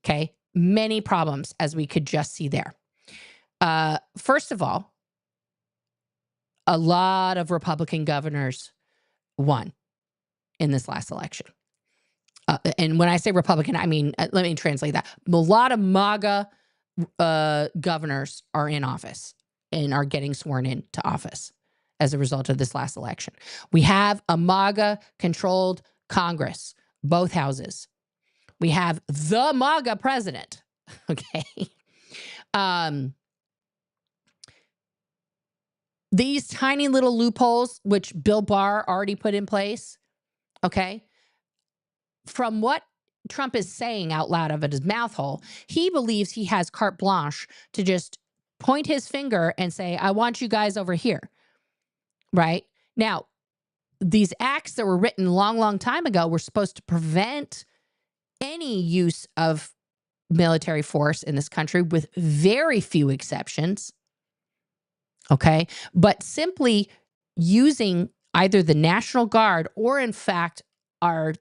Okay, many problems, as we could just see there. First of all, a lot of Republican governors won in this last election. And when I say Republican, I mean, let me translate that. A lot of MAGA governors are in office and are getting sworn into office as a result of this last election. We have a MAGA-controlled Congress, both houses. We have the MAGA president, okay? These tiny little loopholes, which Bill Barr already put in place, okay? From what Trump is saying out loud of his mouth hole, he believes he has carte blanche to just point his finger and say, I want you guys over here, right? Now, these acts that were written a long, long time ago were supposed to prevent any use of military force in this country with very few exceptions, okay? But simply using either the National Guard or, in fact, our,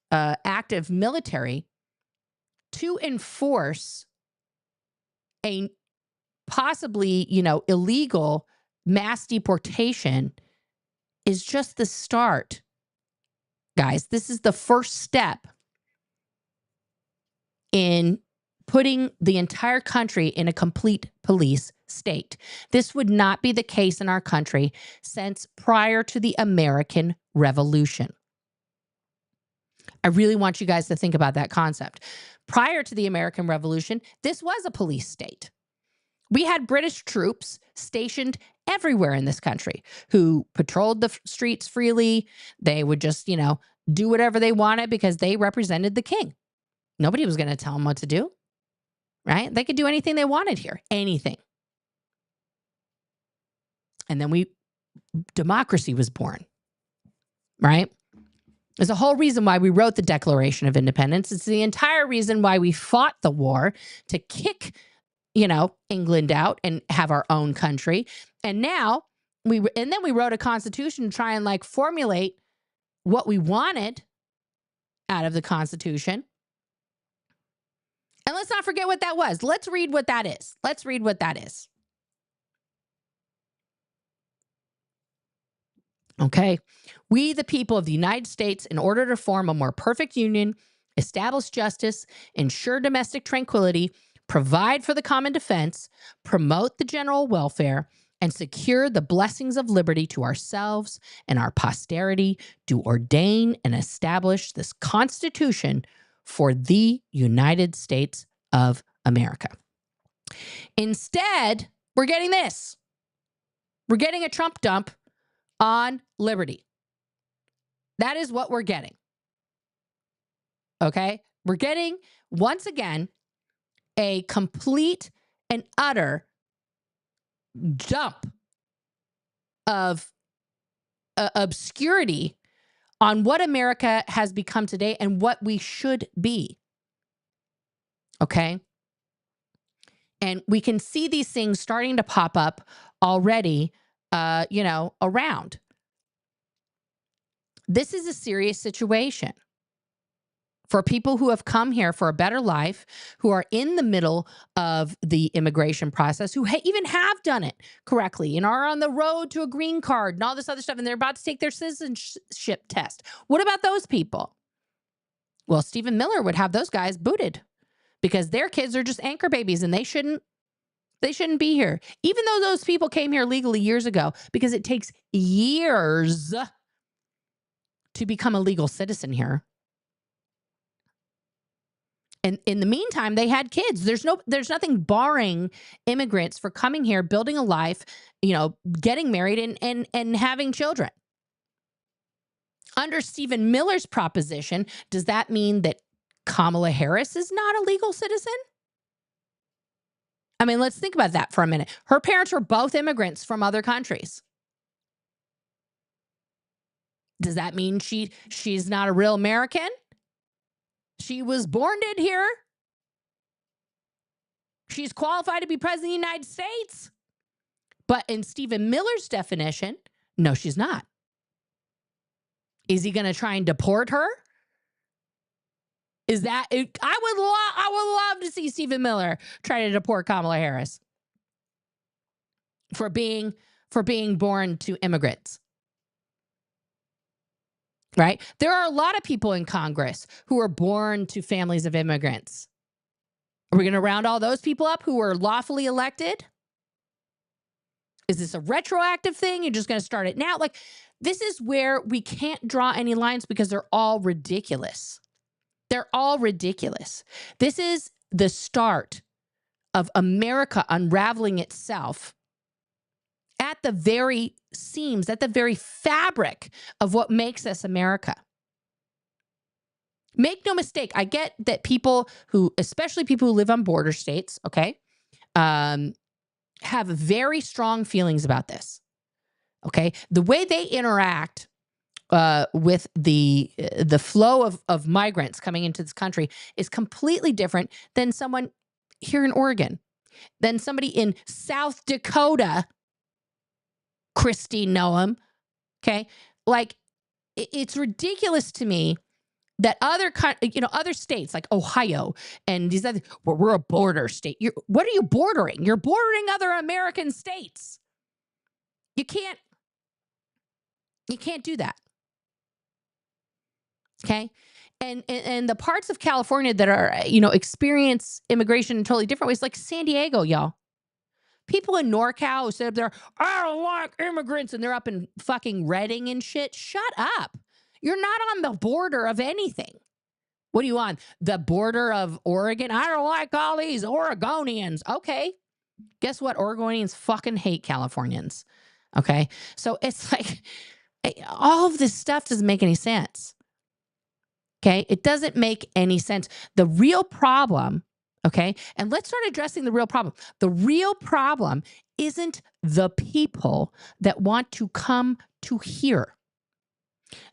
active military to enforce a possibly, illegal mass deportation is just the start. Guys, this is the first step in putting the entire country in a complete police state. This would not be the case in our country since prior to the American Revolution. I really want you guys to think about that concept. Prior to the American Revolution, this was a police state. We had British troops stationed everywhere in this country who patrolled the streets freely. They would just, do whatever they wanted because they represented the king. Nobody was going to tell them what to do, right? They could do anything they wanted here, anything. And then democracy was born, right? There's a whole reason why we wrote the Declaration of Independence. It's the entire reason why we fought the war to kick, England out and have our own country. And now then we wrote a constitution to try and formulate what we wanted out of the Constitution. And let's not forget what that was. Let's read what that is. Okay. We, the people of the United States, in order to form a more perfect union, establish justice, ensure domestic tranquility, provide for the common defense, promote the general welfare, and secure the blessings of liberty to ourselves and our posterity, do ordain and establish this Constitution for the United States of America. Instead, we're getting this. We're getting a Trump dump on liberty. That is what we're getting. Okay? We're getting, once again, a complete and utter dump of obscurity on what America has become today and what we should be. Okay? And we can see these things starting to pop up already, around. This is a serious situation. for people who have come here for a better life, who are in the middle of the immigration process, who even have done it correctly and are on the road to a green card and all this other stuff, and they're about to take their citizenship test. What about those people? Well, Stephen Miller would have those guys booted because their kids are just anchor babies and they shouldn't be here. Even though those people came here legally years ago, because it takes years to become a legal citizen here. And in the meantime, they had kids. There's nothing barring immigrants for coming here, building a life, getting married and having children. Under Stephen Miller's proposition, does that mean that Kamala Harris is not a legal citizen? I mean, let's think about that for a minute. Her parents were both immigrants from other countries. Does that mean she's not a real American? She was born dead here. She's qualified to be president of the United States. But in Stephen Miller's definition, no, she's not. Is he going to try and deport her? Is that I would love to see Stephen Miller try to deport Kamala Harris for being born to immigrants. Right? There are a lot of people in Congress who are born to families of immigrants. Are we going to round all those people up who were lawfully elected? Is this a retroactive thing? You're just going to start it now? Like, this is where we can't draw any lines because they're all ridiculous. They're all ridiculous. This is the start of America unraveling itself at the very seams, at the very fabric of what makes us America. Make no mistake, I get that people who, especially people who live on border states, okay, have very strong feelings about this. Okay, the way they interact with the flow of migrants coming into this country is completely different than someone here in Oregon, than somebody in South Dakota. Christine Noam, okay? Like, it's ridiculous to me that other states like Ohio and these other, well, we're a border state. What are you bordering? You're bordering other American states. You can't do that. Okay? And the parts of California that are, experience immigration in totally different ways, like San Diego, y'all. People in NorCal who sit up there, I don't like immigrants, and they're up in fucking Redding and shit. Shut up. You're not on the border of anything. What are you on? The border of Oregon? I don't like all these Oregonians. Okay. Guess what? Oregonians fucking hate Californians. Okay. So it's like, all of this stuff doesn't make any sense. Okay. It doesn't make any sense. The real problem, okay, and let's start addressing the real problem. The real problem isn't the people that want to come to here.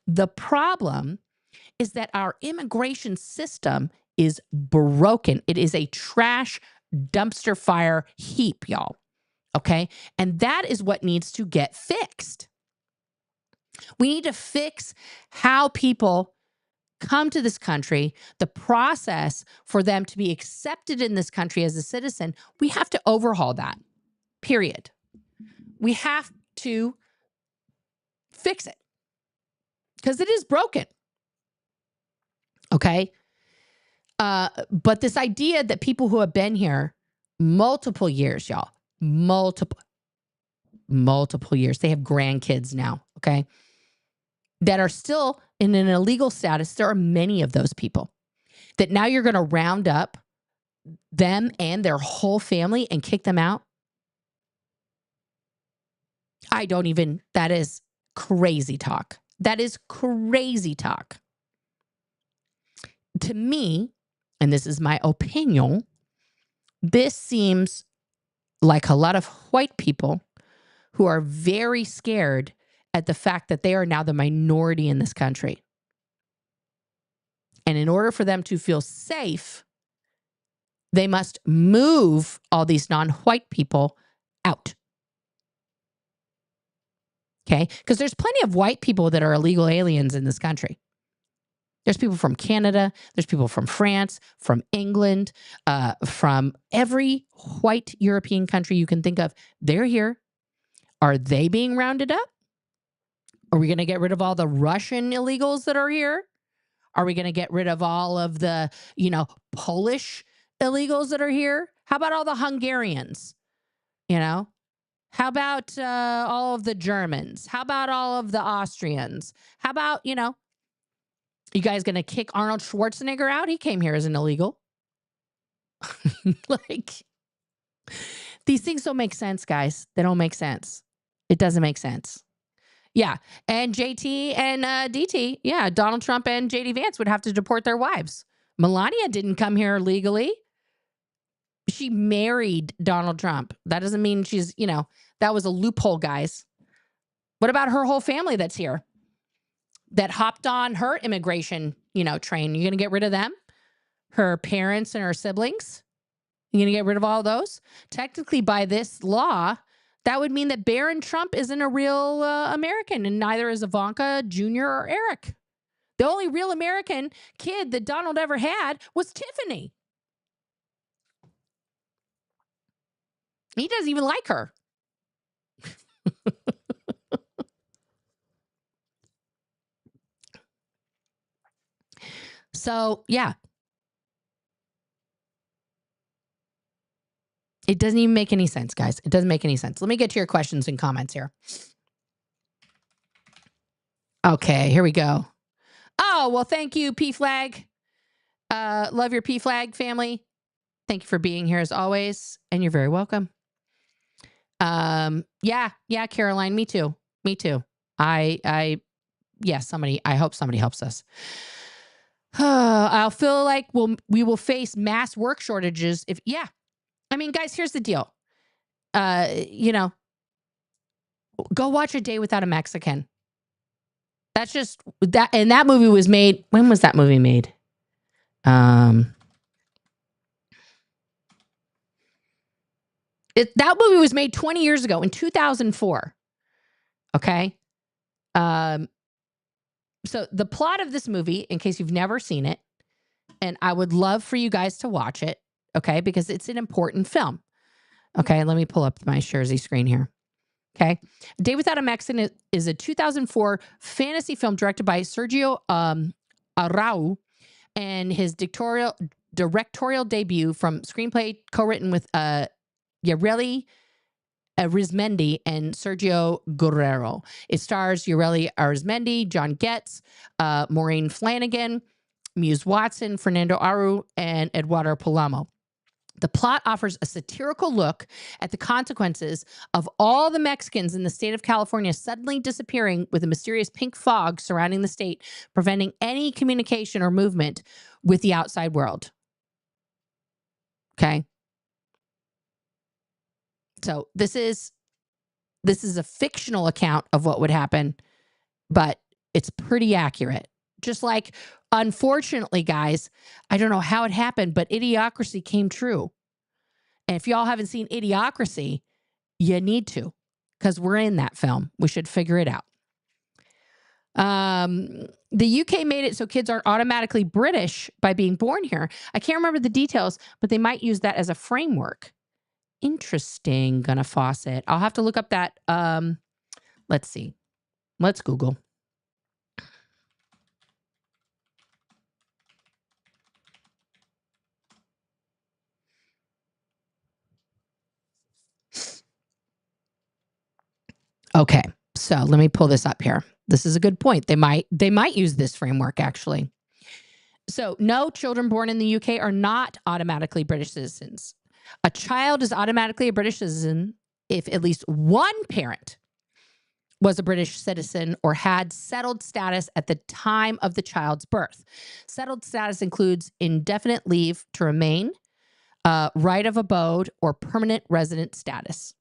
The problem is that our immigration system is broken. It is a trash dumpster fire heap, y'all. Okay? And that is what needs to get fixed. We need to fix how people come to this country, the process for them to be accepted in this country as a citizen. We have to overhaul that, period. We have to fix it because it is broken. Okay? But this idea that people who have been here multiple years, y'all, multiple years, they have grandkids now, okay, that are still in an illegal status. There are many of those people that now you're going to round up them and their whole family and kick them out. That is crazy talk. That is crazy talk. To me, and this is my opinion, this seems like a lot of white people who are very scared at the fact that they are now the minority in this country. And in order for them to feel safe, they must move all these non-white people out. Okay? Because there's plenty of white people that are illegal aliens in this country. There's people from Canada. There's people from France, from England, from every white European country you can think of. They're here. Are they being rounded up? Are we going to get rid of all the Russian illegals that are here? Are we going to get rid of all of the, Polish illegals that are here? How about all the Hungarians? How about all of the Germans? How about all of the Austrians? How about, you guys going to kick Arnold Schwarzenegger out? He came here as an illegal. These things don't make sense, guys. They don't make sense. It doesn't make sense. Yeah. And JT and DT, yeah, Donald Trump and JD Vance would have to deport their wives. Melania didn't come here legally. She married Donald Trump. That doesn't mean she's, that was a loophole, guys. What about her whole family that's here? That hopped on her immigration, train. You going to get rid of them? Her parents and her siblings? You going to get rid of all those? Technically, by this law, that would mean that Barron Trump isn't a real American, and neither is Ivanka Jr. or Eric. The only real American kid that Donald ever had was Tiffany. He doesn't even like her. So, yeah. It doesn't even make any sense, guys. It doesn't make any sense. Let me get to your questions and comments here. Okay, here we go. Oh, well, thank you, P-Flag. Love your P-Flag family. Thank you for being here as always, and you're very welcome. Yeah, Caroline, me too. I hope somebody helps us. I'll feel like we will face mass work shortages if, I mean, guys, here's the deal. Go watch A Day Without a Mexican. That's just that. And that movie was made. When was that movie made? That movie was made 20 years ago in 2004. Okay. So the plot of this movie, in case you've never seen it, and I would love for you guys to watch it. Okay, because it's an important film. Okay, let me pull up my Jersey screen here. Okay, A Day Without a Mexican is a 2004 fantasy film directed by Sergio Arau, and his directorial debut from screenplay co-written with Yareli Arizmendi and Sergio Guerrero. It stars Yareli Arizmendi, John Getz, Maureen Flanagan, Muse Watson, Fernando Aru, and Eduardo Palamo. The plot offers a satirical look at the consequences of all the Mexicans in the state of California suddenly disappearing with a mysterious pink fog surrounding the state, preventing any communication or movement with the outside world. Okay. So this is a fictional account of what would happen, but it's pretty accurate. Just like, unfortunately, guys, I don't know how it happened, but Idiocracy came true. And if y'all haven't seen Idiocracy, you need to, because we're in that film. We should figure it out. The UK made it so kids aren't automatically British by being born here. I can't remember the details, but they might use that as a framework. Interesting, Gunna Fawcett. I'll have to look up that. Let's see. Let's Google. Okay, so let me pull this up here. This is a good point. They might use this framework, actually. So no, children born in the UK are not automatically British citizens. A child is automatically a British citizen if at least one parent was a British citizen or had settled status at the time of the child's birth. Settled status includes indefinite leave to remain, right of abode, or permanent resident status.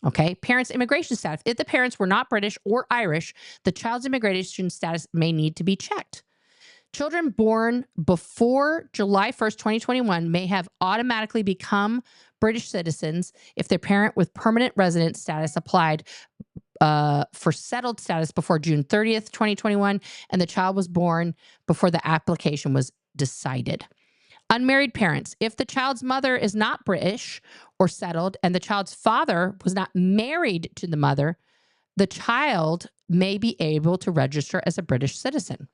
Okay, parents' immigration status. If the parents were not British or Irish, the child's immigration status may need to be checked. Children born before July 1st, 2021 may have automatically become British citizens if their parent with permanent resident status applied for settled status before June 30th, 2021, and the child was born before the application was decided. Unmarried parents, if the child's mother is not British or settled and the child's father was not married to the mother, the child may be able to register as a British citizen.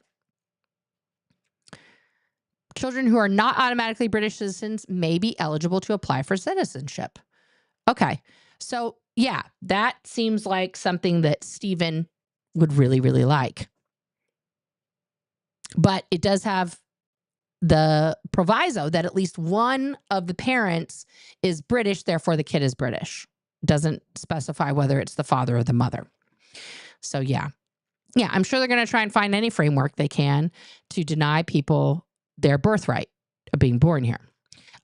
Children who are not automatically British citizens may be eligible to apply for citizenship. Okay. So, yeah, that seems like something that Stephen would really, really like. But it does have the proviso that at least one of the parents is British, therefore the kid is British. It doesn't specify whether it's the father or the mother. So, yeah. Yeah, I'm sure they're going to try and find any framework they can to deny people their birthright of being born here.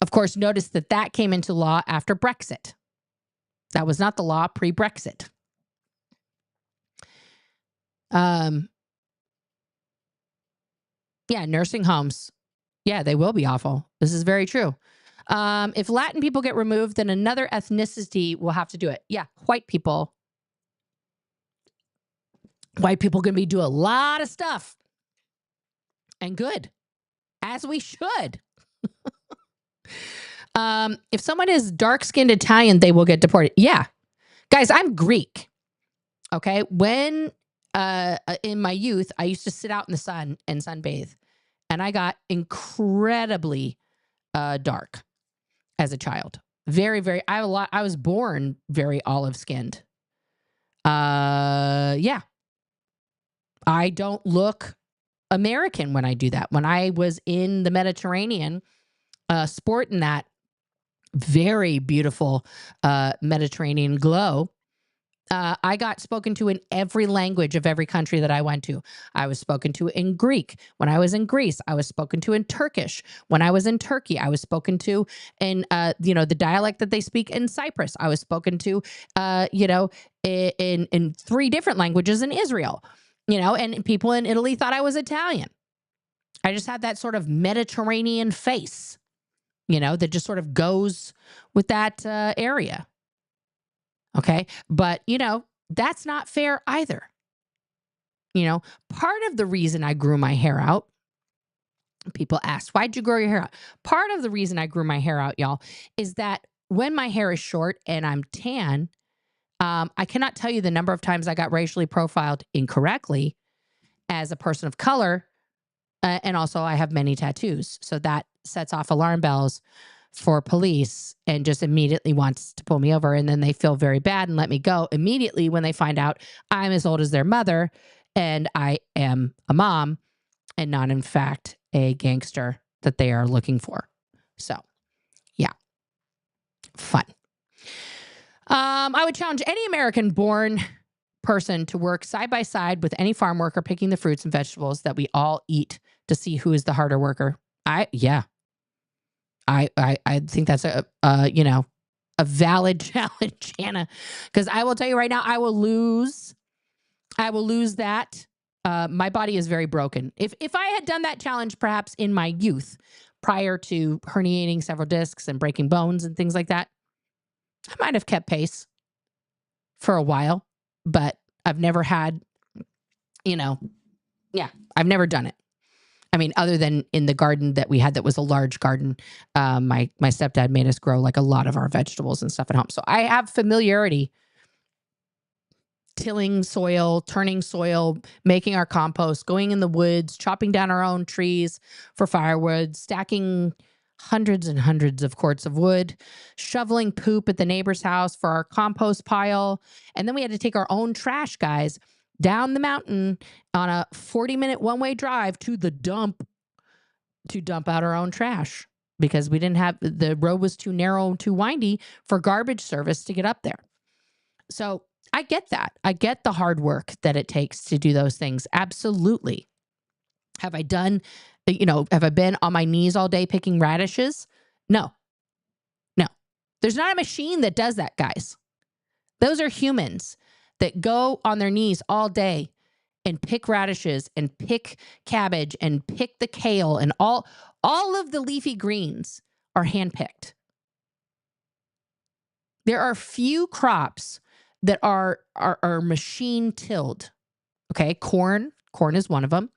Of course, notice that that came into law after Brexit. That was not the law pre-Brexit. Yeah, nursing homes. Yeah, they will be awful. This is very true. If Latin people get removed, then another ethnicity will have to do it. Yeah, white people. White people going to be doing a lot of stuff. And good. As we should. If someone is dark-skinned Italian, they will get deported. Yeah. Guys, I'm Greek. Okay? When in my youth, I used to sit out in the sun and sunbathe. And I got incredibly dark as a child. Very, very, I was born very olive-skinned. Yeah. I don't look American when I do that. When I was in the Mediterranean, sporting that very beautiful Mediterranean glow, I got spoken to in every language of every country that I went to. I was spoken to in Greek. When I was in Greece, I was spoken to in Turkish. When I was in Turkey, I was spoken to in, the dialect that they speak in Cyprus. I was spoken to, in 3 different languages in Israel, and people in Italy thought I was Italian. I just had that sort of Mediterranean face, that just sort of goes with that area. Okay. But, that's not fair either. Part of the reason I grew my hair out, people asked, why'd you grow your hair out? Part of the reason I grew my hair out, y'all, is that when my hair is short and I'm tan, I cannot tell you the number of times I got racially profiled incorrectly as a person of color. And also I have many tattoos. So that sets off alarm bells for police and just immediately wants to pull me over. And then they feel very bad and let me go immediately when they find out I'm as old as their mother and I am a mom and not, in fact, a gangster that they are looking for. So, yeah. Fun. I would challenge any American-born person to work side by side with any farm worker picking the fruits and vegetables that we all eat to see who is the harder worker. I think that's a valid challenge, Hannah, because I will tell you right now, I will lose that. My body is very broken. If I had done that challenge perhaps in my youth, prior to herniating several discs and breaking bones and things like that, I might have kept pace for a while, but I've never had, I've never done it. I mean, other than in the garden that we had, that was a large garden. My stepdad made us grow like a lot of our vegetables and stuff at home. So I have familiarity tilling soil, turning soil, making our compost, going in the woods, chopping down our own trees for firewood, stacking hundreds and hundreds of cords of wood, shoveling poop at the neighbor's house for our compost pile. And then we had to take our own trash, guys, down the mountain on a 40-minute one-way drive to the dump to dump out our own trash because we didn't have, the road was too narrow and too windy for garbage service to get up there. So I get that. I get the hard work that it takes to do those things. Absolutely. Have I been on my knees all day picking radishes? No. There's not a machine that does that, guys. Those are humans that go on their knees all day and pick radishes and pick cabbage and pick the kale and all of the leafy greens are handpicked. There are few crops that are machine tilled. Okay, corn is one of them.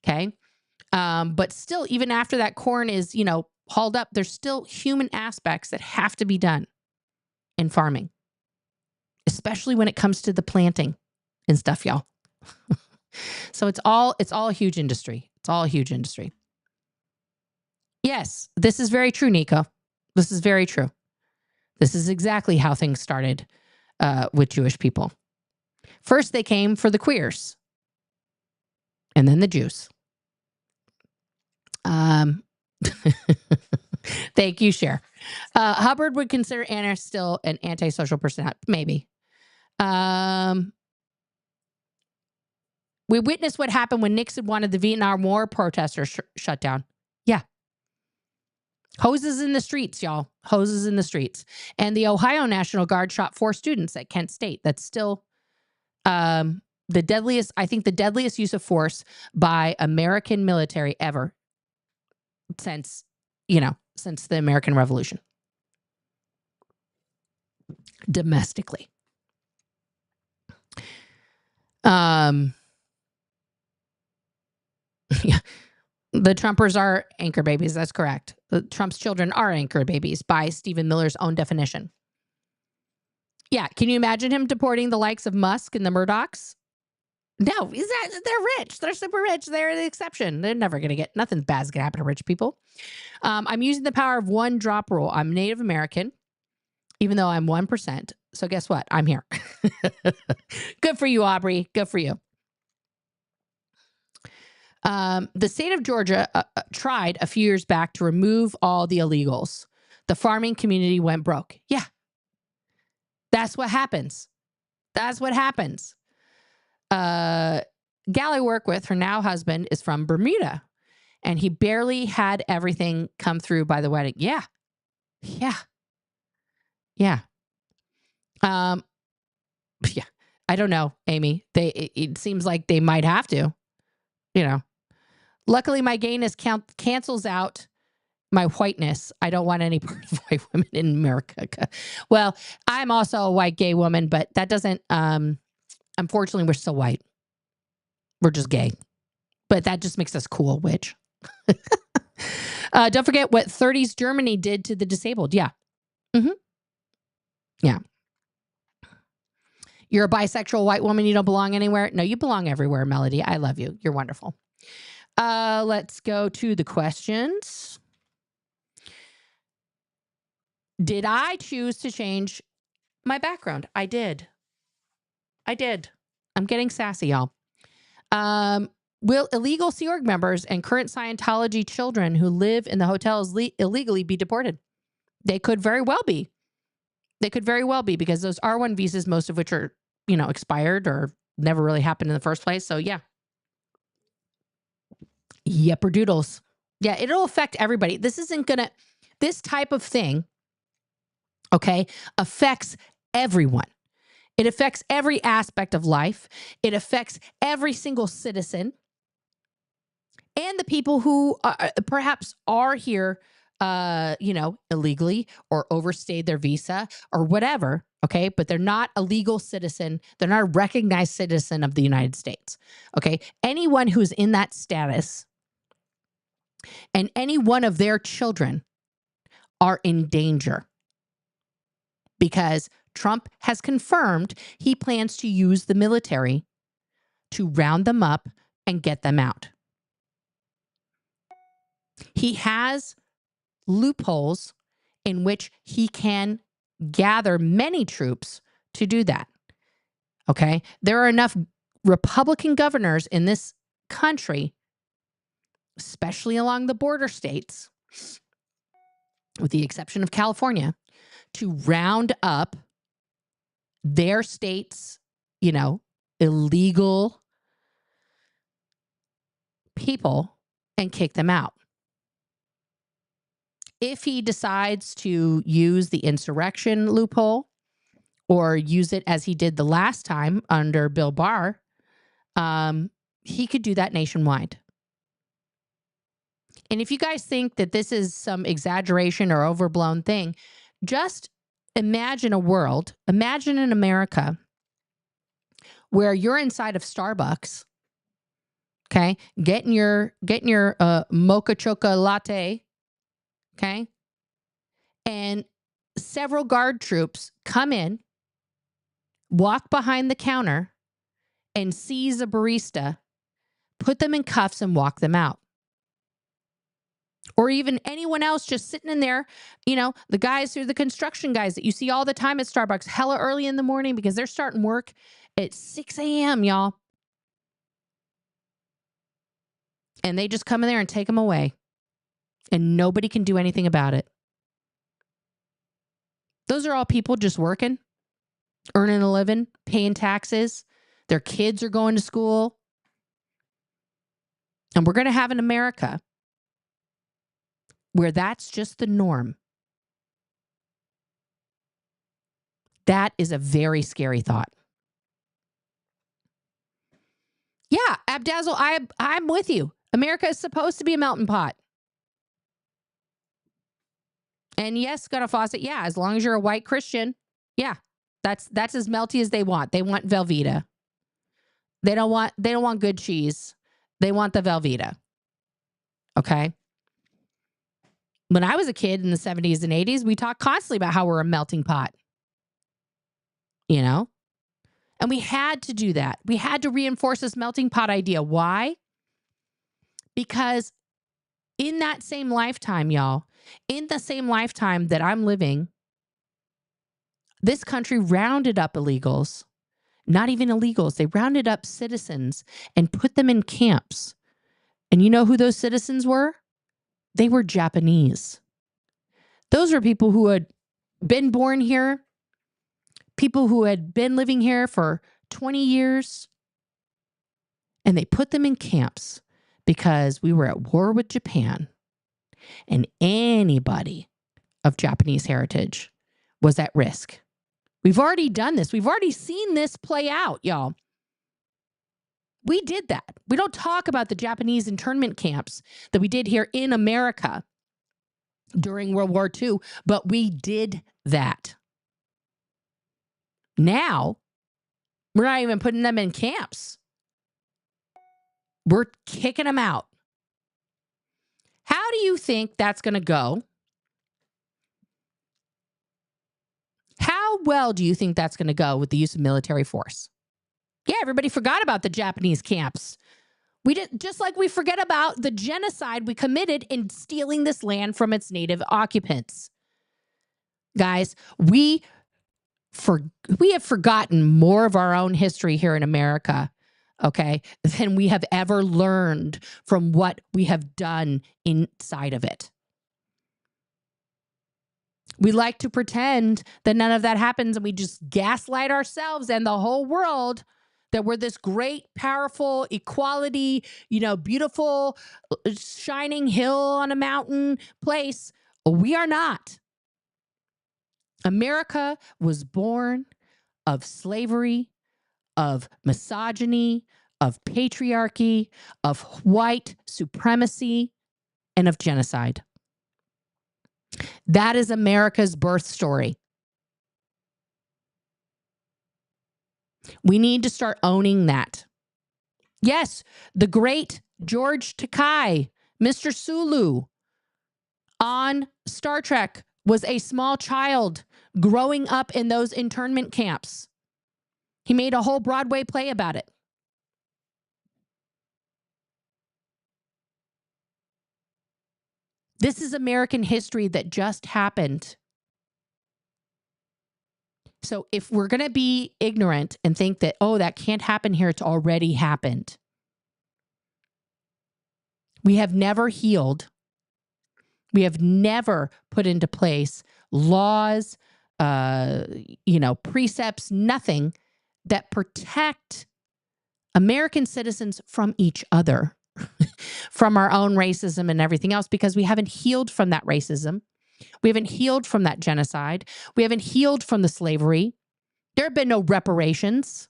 Okay, but still, even after that corn is hauled up, there's still human aspects that have to be done in farming, especially when it comes to the planting and stuff, y'all. So it's all a huge industry. It's all a huge industry. Yes, this is very true, Nico. This is very true. This is exactly how things started with Jewish people. First, they came for the queers, and then the Jews. Thank you, Cher. Hubbard would consider Anna still an antisocial person. Maybe. We witnessed what happened when Nixon wanted the Vietnam War protesters shut down. Yeah. Hoses in the streets, y'all. Hoses in the streets. And the Ohio National Guard shot 4 students at Kent State. That's still the deadliest use of force by American military ever since the American Revolution. Domestically. Yeah. The Trumpers are anchor babies. That's correct. Trump's children are anchor babies by Stephen Miller's own definition. Yeah. Can you imagine him deporting the likes of Musk and the Murdochs? No, they're rich. They're super rich. They're the exception. They're never going to get, nothing bad's going to happen to rich people. I'm using the power of 1 drop rule. I'm Native American, even though I'm 1%. So guess what? I'm here. Good for you, Aubrey. Good for you. The state of Georgia tried a few years back to remove all the illegals. The farming community went broke. Yeah. That's what happens. That's what happens. Gal I work with, her now husband, is from Bermuda, and he barely had everything come through by the wedding. Yeah. Yeah. Yeah. Yeah. I don't know, Amy. It seems like they might have to, Luckily, my gayness cancels out my whiteness. I don't want any part of white women in America. Well, I'm also a white gay woman, but that doesn't, unfortunately, we're still white. We're just gay. But that just makes us cool, witch. Don't forget what 30s Germany did to the disabled. Yeah. Mm-hmm. Yeah. You're a bisexual white woman. You don't belong anywhere. No, you belong everywhere, Melody. I love you. You're wonderful. Let's go to the questions. Did I choose to change my background? I did. I'm getting sassy, y'all. Will illegal Sea Org members and current Scientology children who live in the hotels illegally be deported? They could very well be. Because those R1 visas, most of which are, expired or never really happened in the first place. So yeah. Yepper doodles. Yeah, it'll affect everybody. This type of thing, okay, affects everyone. It affects every aspect of life. It affects every single citizen and the people who perhaps are here, illegally or overstayed their visa or whatever. Okay. But they're not a legal citizen. They're not a recognized citizen of the United States. Okay. Anyone who's in that status and any one of their children are in danger because Trump has confirmed he plans to use the military to round them up and get them out. He has loopholes in which he can gather many troops to do that. Okay? There are enough Republican governors in this country, especially along the border states, with the exception of California, to round up their state's, illegal people and kick them out. If he decides to use the insurrection loophole or use it as he did the last time under Bill Barr, he could do that nationwide. And if you guys think that this is some exaggeration or overblown thing, just imagine a world, imagine an America where you're inside of Starbucks, okay, getting your mocha choca latte, okay, and several guard troops come in, walk behind the counter, and seize a barista, put them in cuffs, and walk them out. Or even anyone else just sitting in there, the guys who are the construction guys that you see all the time at Starbucks, hella early in the morning because they're starting work at 6 a.m., y'all. And they just come in there and take them away. And nobody can do anything about it. Those are all people just working, earning a living, paying taxes. Their kids are going to school. And we're going to have an America where that's just the norm. That is a very scary thought. Yeah, Abdazzle, I'm with you. America is supposed to be a melting pot. And yes, Gunna Fawcett, yeah, as long as you're a white Christian, yeah, that's as melty as they want. They want Velveeta. They don't want good cheese. They want the Velveeta. Okay? When I was a kid in the 70s and 80s, we talked constantly about how we're a melting pot. And we had to do that. We had to reinforce this melting pot idea. Why? Because in that same lifetime, y'all, in the same lifetime that I'm living, this country rounded up illegals, not even illegals. They rounded up citizens and put them in camps. And you know who those citizens were? They were Japanese. Those were people who had been born here, people who had been living here for 20 years, and they put them in camps because we were at war with Japan, and anybody of Japanese heritage was at risk. We've already done this. We've already seen this play out, y'all. We did that. We don't talk about the Japanese internment camps that we did here in America during World War II, but we did that. Now, we're not even putting them in camps. We're kicking them out. How do you think that's going to go? How well do you think that's going to go with the use of military force? Yeah, everybody forgot about the Japanese camps. We did, just like we forget about the genocide we committed in stealing this land from its native occupants. Guys, we have forgotten more of our own history here in America, okay, than we have ever learned from what we have done inside of it. We like to pretend that none of that happens, and we just gaslight ourselves and the whole world that we're this great, powerful, equality, beautiful, shining hill on a mountain place. We are not. America was born of slavery, of misogyny, of patriarchy, of white supremacy, and of genocide. That is America's birth story. We need to start owning that. Yes, the great George Takei, Mr. Sulu, on Star Trek was a small child growing up in those internment camps. He made a whole Broadway play about it. This is American history that just happened. So if we're going to be ignorant and think that, oh, that can't happen here, it's already happened. We have never healed. We have never put into place laws, precepts, nothing that protect American citizens from each other, from our own racism and everything else, because we haven't healed from that racism. We haven't healed from that genocide. We haven't healed from the slavery. There have been no reparations.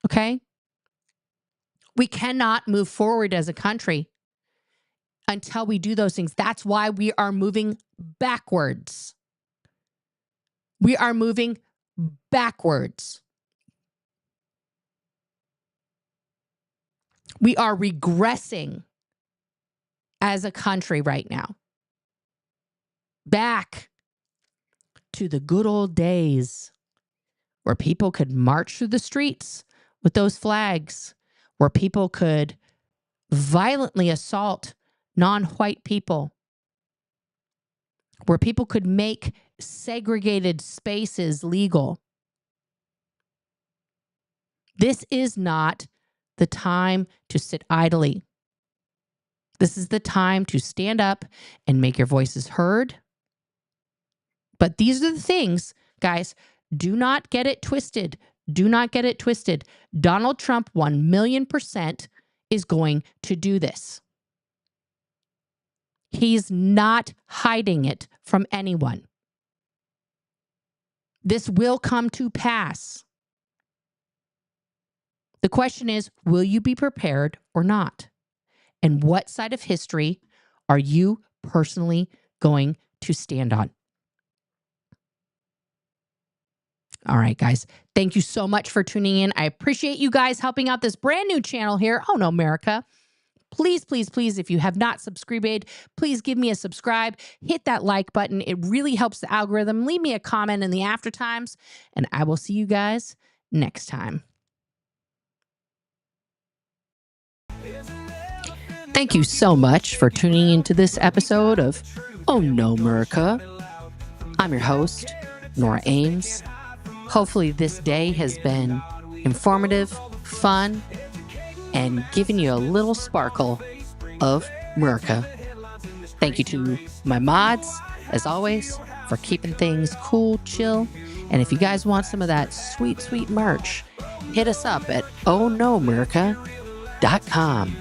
Okay? We cannot move forward as a country until we do those things. That's why we are moving backwards. We are moving backwards. We are regressing as a country right now. Back to the good old days where people could march through the streets with those flags, where people could violently assault non-white people, where people could make segregated spaces legal. This is not the time to sit idly. This is the time to stand up and make your voices heard. But these are the things, guys, do not get it twisted. Do not get it twisted. Donald Trump 1,000,000% is going to do this. He's not hiding it from anyone. This will come to pass. The question is, will you be prepared or not? And what side of history are you personally going to stand on? All right, guys. Thank you so much for tuning in. I appreciate you guys helping out this brand new channel here, Oh No America. Please, please, please, if you have not subscribed, please give me a subscribe. Hit that like button. It really helps the algorithm. Leave me a comment in the after times, and I will see you guys next time. Thank you so much for tuning into this episode of Oh No America. I'm your host, Nora Ames. Hopefully this day has been informative, fun, and given you a little sparkle of MERICA. Thank you to my mods, as always, for keeping things cool, chill. And if you guys want some of that sweet, sweet merch, hit us up at ohnomerica.com.